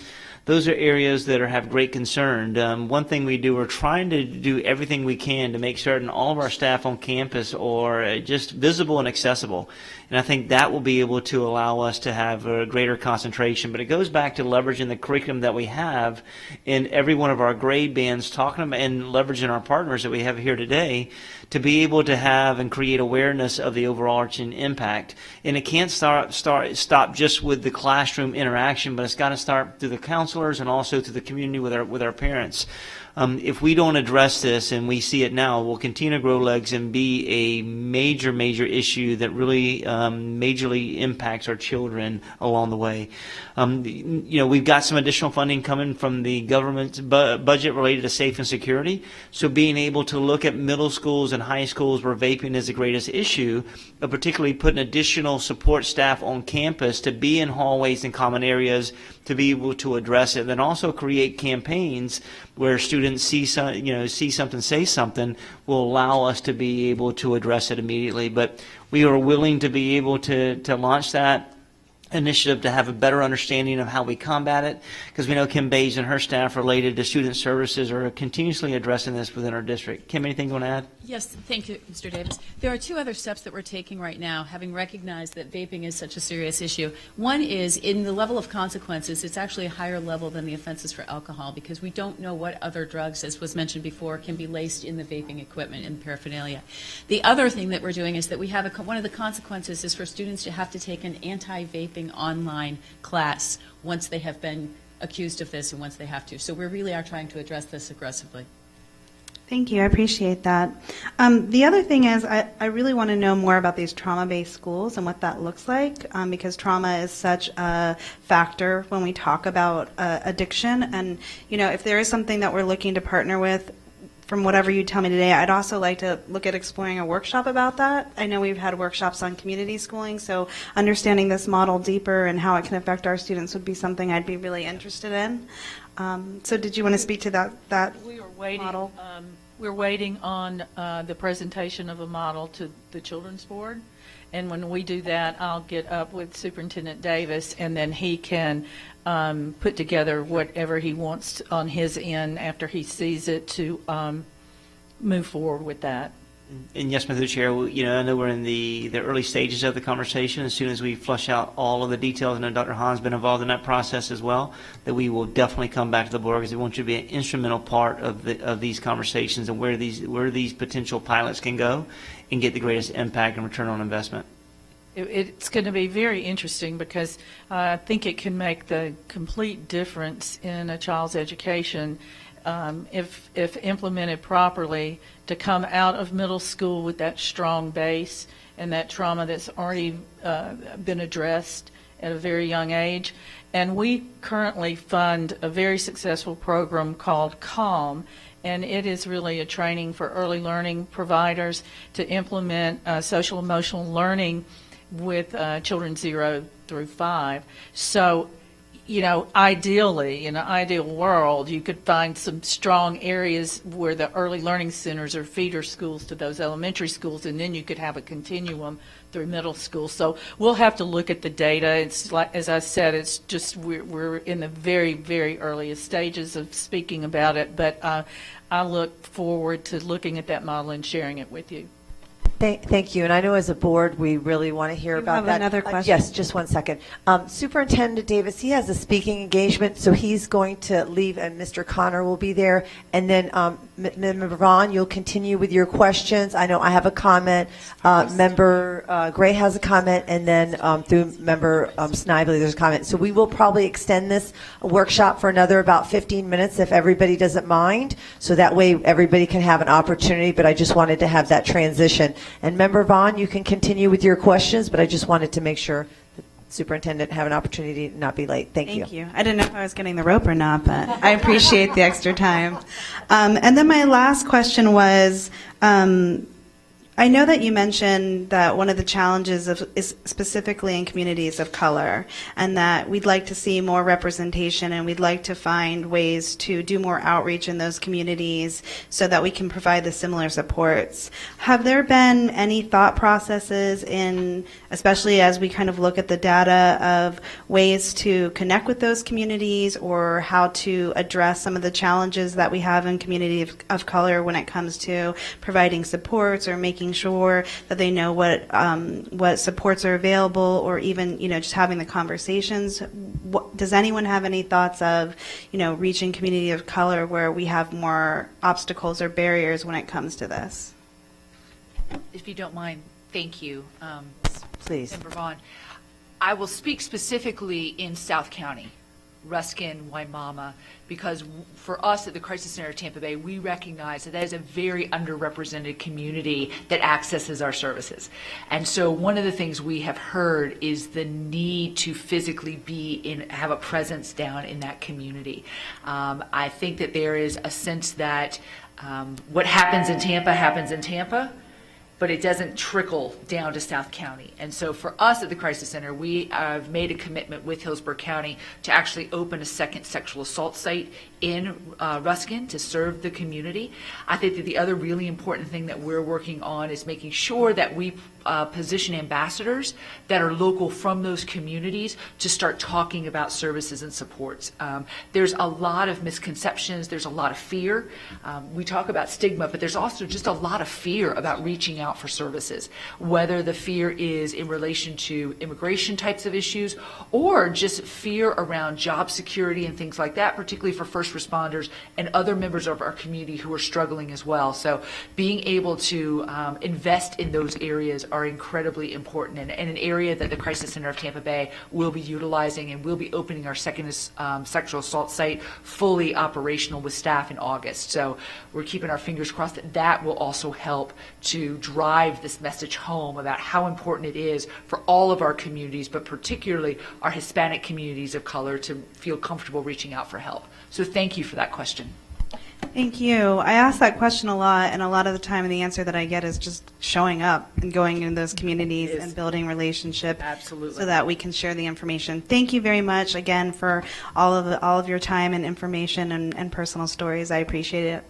D: Those are areas that have great concern. One thing we do, we're trying to do everything we can to make certain all of our staff on campus are just visible and accessible. And I think that will be able to allow us to have a greater concentration. But it goes back to leveraging the curriculum that we have in every one of our grade bands, talking about and leveraging our partners that we have here today to be able to have and create awareness of of the overarching impact. And it can't stop just with the classroom interaction, but it's got to start through the counselors and also through the community with our parents. If we don't address this, and we see it now, we'll continue to grow legs and be a major issue that really majorly impacts our children along the way. We've got some additional funding coming from the government's budget related to safe and security. So being able to look at middle schools and high schools where vaping is the greatest issue, but particularly putting additional support staff on campus to be in hallways and common areas to be able to address it, then also create campaigns where students see something, say something, will allow us to be able to address it immediately. But we are willing to be able to launch that initiative to have a better understanding of how we combat it, because we know Kim Bays and her staff related to student services are continuously addressing this within our district. Kim, anything you want to add?
C: Yes, thank you, Mr. Davis. There are two other steps that we're taking right now, having recognized that vaping is such a serious issue. One is, in the level of consequences, it's actually a higher level than the offenses for alcohol, because we don't know what other drugs, as was mentioned before, can be laced in the vaping equipment and paraphernalia. The other thing that we're doing is that we have one of the consequences is for students to have to take an anti-vaping online class once they have been accused of this and once they have to. So we really are trying to address this aggressively.
O: Thank you. I appreciate that. The other thing is I really want to know more about these trauma-based schools and what that looks like, because trauma is such a factor when we talk about addiction. And, if there is something that we're looking to partner with, from whatever you tell me today, I'd also like to look at exploring a workshop about that. I know we've had workshops on community schooling, so understanding this model deeper and how it can affect our students would be something I'd be really interested in. So did you want to speak to that
K: We are waiting,
O: model?
K: we're waiting on the presentation of a model to the Children's Board. And when we do that, I'll get up with Superintendent Davis, and then he can put together whatever he wants on his end after he sees it to move forward with that.
D: And yes, Mr. Chair, I know we're in the early stages of the conversation. As soon as we flush out all of the details, and Dr. Hahn's been involved in that process as well, that we will definitely come back to the board, because we want you to be an instrumental part of these conversations and where these potential pilots can go and get the greatest impact and return on investment.
K: It's going to be very interesting, because I think it can make the complete difference in a child's education if implemented properly, to come out of middle school with that strong base and that trauma that's already been addressed at a very young age. And we currently fund a very successful program called CALM, and it is really a training for early learning providers to implement social emotional learning with children 0 through 5. So, ideally, in an ideal world, you could find some strong areas where the early learning centers are feeder schools to those elementary schools, and then you could have a continuum through middle school. So we'll have to look at the data. It's like, as I said, it's just we're in the very, very earliest stages of speaking about it, but I look forward to looking at that model and sharing it with you.
A: Thank you. And I know as a board, we really want to hear about
O: have
A: that.
O: another question?
A: Yes, just one second. Superintendent Davis, he has a speaking engagement, so he's going to leave, and Mr. Connor will be there. And then Member Vaughn, you'll continue with your questions. I know I have a comment. Member Gray has a comment, and then through Member Snively, there's a comment. So we will probably extend this workshop for another about 15 minutes if everybody doesn't mind, so that way everybody can have an opportunity, but I just wanted to have that transition. And Member Vaughn, you can continue with your questions, but I just wanted to make sure the superintendent have an opportunity to not be late. Thank you.
O: Thank you. I didn't know if I was getting the rope or not, but I appreciate the extra time. And then my last question was, I know that you mentioned that one of the challenges is specifically in communities of color, and that we'd like to see more representation, and we'd like to find ways to do more outreach in those communities so that we can provide the similar supports. Have there been any thought processes in, especially as we kind of look at the data, of ways to connect with those communities, or how to address some of the challenges that we have in community of color when it comes to providing supports or making sure that they know what supports are available, or even just having the conversations? Does anyone have any thoughts of reaching community of color where we have more obstacles or barriers when it comes to this?
H: If you don't mind, Thank you.
A: Please.
H: Member Vaughn. I will speak specifically in South County, Ruskin, Waimama, because for us at the Crisis Center of Tampa Bay, we recognize that is a very underrepresented community that accesses our services. And so one of the things we have heard is the need to physically have a presence down in that community. I think that there is a sense that what happens in Tampa, but it doesn't trickle down to South County. And so for us at the Crisis Center, we have made a commitment with Hillsborough County to actually open a second sexual assault site in Ruskin to serve the community. I think that the other really important thing that we're working on is making sure that we position ambassadors that are local from those communities to start talking about services and supports. There's a lot of misconceptions. There's a lot of fear. We talk about stigma, but there's also just a lot of fear about reaching out for services, whether the fear is in relation to immigration types of issues or just fear around job security and things like that, particularly for first responders and other members of our community who are struggling as well. So being able to invest in those areas are incredibly important, and an area that the Crisis Center of Tampa Bay will be utilizing, and we'll be opening our second sexual assault site fully operational with staff in August. So we're keeping our fingers crossed that that will also help to drive this message home about how important it is for all of our communities, but particularly our Hispanic communities of color, to feel comfortable reaching out for help. So thank you for that question.
O: Thank you. I ask that question a lot, and a lot of the time the answer that I get is just showing up and going into those communities and building relationship.
H: Absolutely.
O: So that we can share the information. Thank you very much again for all of your time and information and personal stories. I appreciate it.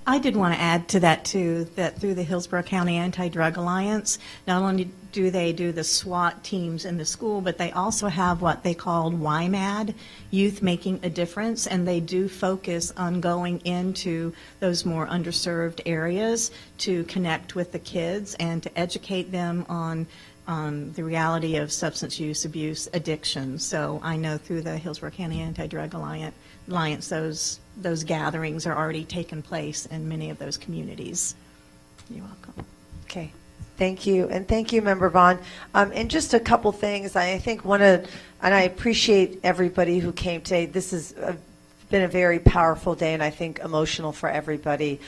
J: I did want to add to that, too, that through the Hillsborough County Anti-Drug Alliance, not only do they do the SWAT teams in the school, but they also have what they called YMAD, Youth Making a Difference, and they do focus on going into those more underserved areas to connect with the kids and to educate them on the reality of substance use, abuse, addiction. So I know through the Hillsborough County Anti-Drug Alliance, those gatherings are already taking place in many of those communities. You're welcome.
A: Okay. Thank you. And thank you, Member Vaughn. And just a couple things. I think and I appreciate everybody who came today. This has been a very powerful day, and I think emotional for everybody.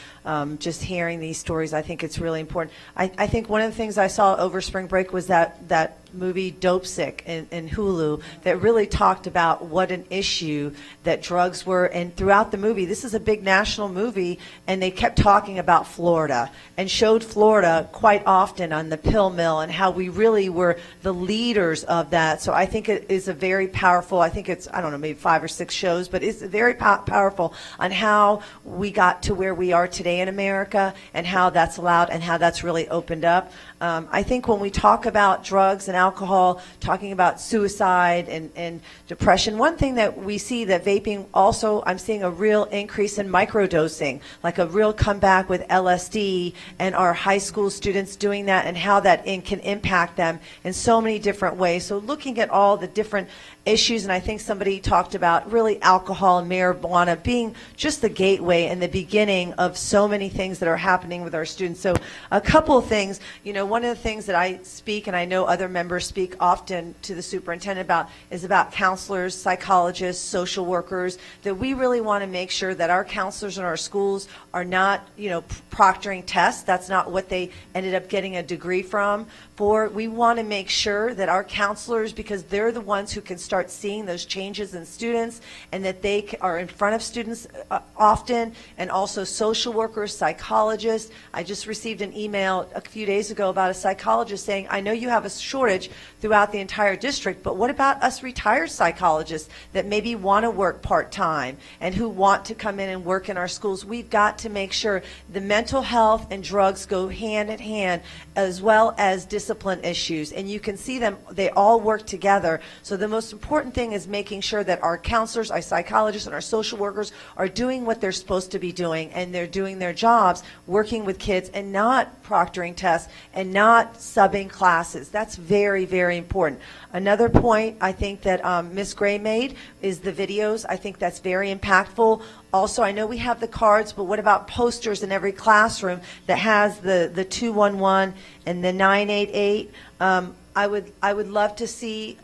A: Just hearing these stories, I think it's really important. I think one of the things I saw over spring break was that movie Dope Sick in Hulu that really talked about what an issue that drugs were. And throughout the movie, this is a big national movie, and they kept talking about Florida and showed Florida quite often on the pill mill and how we really were the leaders of that. So I think it is a very powerful, I think it's, I don't know, maybe 5 or 6 shows, but it's very powerful on how we got to where we are today in America and how that's allowed and how that's really opened up. I think when we talk about drugs and alcohol, talking about suicide and depression, one thing that we see that vaping also, I'm seeing a real increase in microdosing, like a real comeback with LSD, and our high school students doing that and how that can impact them in so many different ways. So looking at all the different issues, and I think somebody talked about really alcohol and marijuana being just the gateway and the beginning of so many things that are happening with our students. So a couple of things, one of the things that I speak, and I know other members speak often to the superintendent about, is about counselors, psychologists, social workers, that we really want to make sure that our counselors in our schools are not, proctoring tests. That's not what they ended up getting a degree from. We want to make sure that our counselors, because they're the ones who can start seeing those changes in students, and that they are in front of students often, and also social workers, psychologists. I just received an email a few days ago about a psychologist saying, I know you have a shortage throughout the entire district, but what about us retired psychologists that maybe want to work part-time and who want to come in and work in our schools? We've got to make sure the mental health and drugs go hand in hand, as well as discipline issues, and you can see them, they all work together. So the most important thing is making sure that our counselors, our psychologists, and our social workers are doing what they're supposed to be doing, and they're doing their jobs, working with kids and not proctoring tests and not subbing classes. That's very very, very important. Another point I think that Ms. Gray made is the videos. I think that's very impactful. Also, I know we have the cards, but what about posters in every classroom that has the 211 and the 988? I would love to see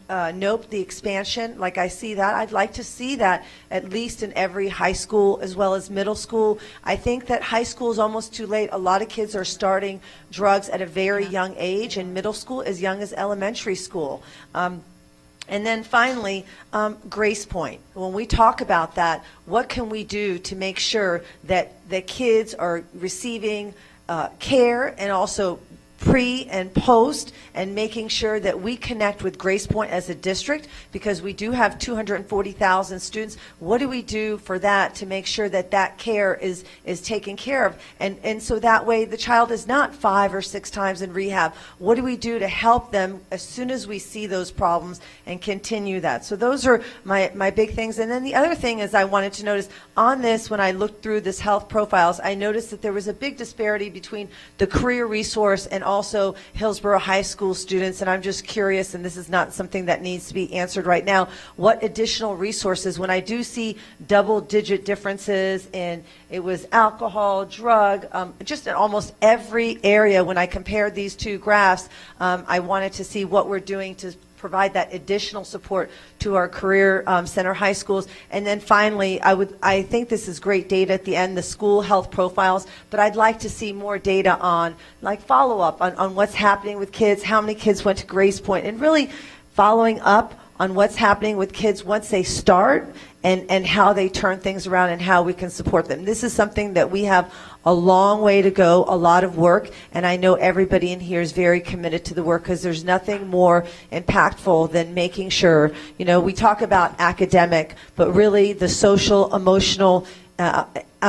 A: NOPE, the expansion, like I see that. I'd like to see that at least in every high school as well as middle school. I think that high school is almost too late. A lot of kids are starting drugs at a very young age, and middle school as young as elementary school. And then finally, Grace Point. When we talk about that, what can we do to make sure that the kids are receiving care and also pre and post, and making sure that we connect with Grace Point as a district, because we do have 240,000 students. What do we do for that to make sure that that care is taken care of? And so that way the child is not 5 or 6 times in rehab. What do we do to help them as soon as we see those problems and continue that? So those are my big things. And then the other thing is I wanted to notice on this, when I looked through this health profiles, I noticed that there was a big disparity between the career resource and also Hillsborough High School students, and I'm just curious, and this is not something that needs to be answered right now, what additional resources, when I do see double-digit differences in, it was alcohol, drug, just in almost every area, when I compared these two graphs, I wanted to see what we're doing to provide that additional support to our career center high schools. And then finally, I think this is great data at the end, the school health profiles, but I'd like to see more data on like follow-up on what's happening with kids, how many kids went to Grace Point, and really following up on what's happening with kids once they start and how they turn things around and how we can support them. This is something that we have a long way to go, a lot of work, and I know everybody in here is very committed to the work, because there's nothing more impactful than making sure, we talk about academic, but really the social, emotional,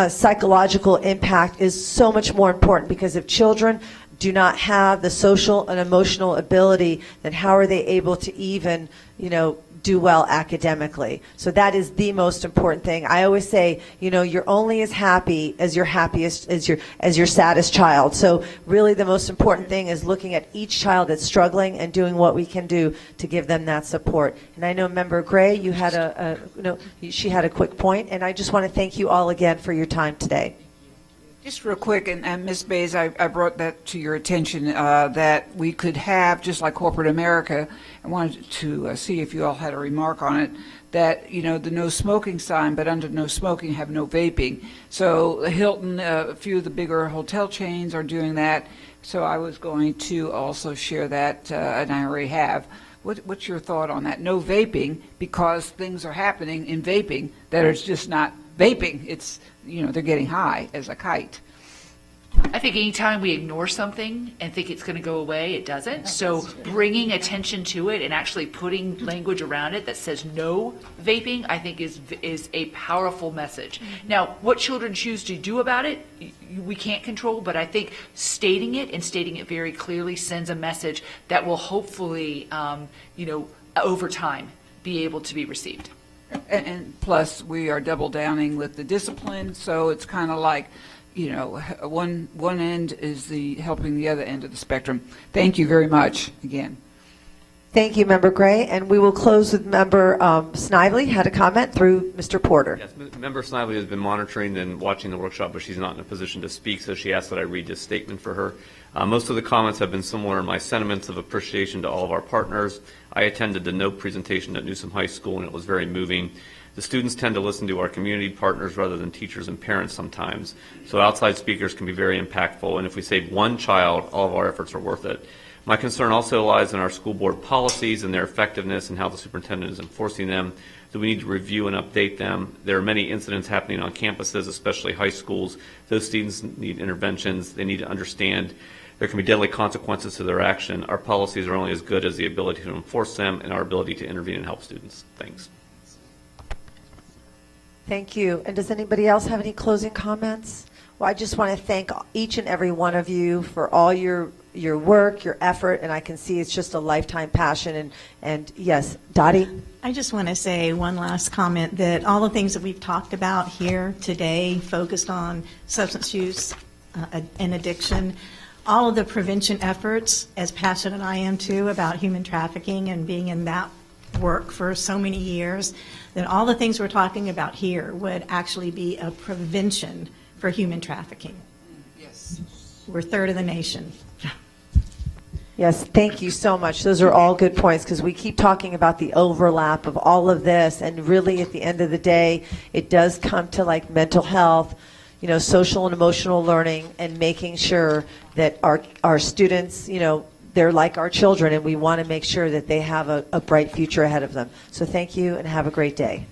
A: psychological impact is so much more important, because if children do not have the social and emotional ability, then how are they able to even, do well academically? So that is the most important thing. I always say, you're only as happy as your happiest, as your saddest child. So really the most important thing is looking at each child that's struggling and doing what we can do to give them that support. And I know Member Gray, you had she had a quick point, and I just want to thank you all again for your time today.
E: Just real quick, and Ms. Bays, I brought that to your attention, that we could have, just like corporate America, I wanted to see if you all had a remark on it, that, the no smoking sign, but under no smoking have no vaping. So Hilton, a few of the bigger hotel chains are doing that, so I was going to also share that, and I already have. What's your thought on that? No vaping, because things are happening in vaping that are just not vaping. It's, they're getting high as a kite.
H: I think anytime we ignore something and think it's going to go away, it doesn't. So bringing attention to it and actually putting language around it that says no vaping, I think is a powerful message. Now, what children choose to do about it, we can't control, but I think stating it and stating it very clearly sends a message that will hopefully, over time, be able to be received.
E: And plus, we are double downing with the discipline, so it's kind of like, one end is helping the other end of the spectrum. Thank you very much again.
A: Thank you, Member Gray, and we will close with Member Snively had a comment through Mr. Porter.
P: Yes, Member Snively has been monitoring and watching the workshop, but she's not in a position to speak, so she asked that I read this statement for her. Most of the comments have been similar in my sentiments of appreciation to all of our partners. I attended the NOPE presentation at Newsom High School, and it was very moving. The students tend to listen to our community partners rather than teachers and parents sometimes, so outside speakers can be very impactful, and if we save one child, all of our efforts are worth it. My concern also lies in our school board policies and their effectiveness and how the superintendent is enforcing them. So we need to review and update them. There are many incidents happening on campuses, especially high schools. Those students need interventions. They need to understand there can be deadly consequences to their action. Our policies are only as good as the ability to enforce them and our ability to intervene and help students. Thanks.
A: Thank you. And does anybody else have any closing comments? Well, I just want to thank each and every one of you for all your work, your effort, and I can see it's just a lifetime passion. And yes, Dottie?
J: I just want to say one last comment, that all the things that we've talked about here today, focused on substance use and addiction, all of the prevention efforts, as passionate I am too about human trafficking and being in that work for so many years, that all the things we're talking about here would actually be a prevention for human trafficking.
E: Yes.
J: We're third of the nation.
A: Yes, thank you so much. Those are all good points because we keep talking about the overlap of all of this, and really at the end of the day, it does come to like mental health, social and emotional learning, and making sure that our students, they're like our children, and we want to make sure that they have a bright future ahead of them. So thank you and have a great day.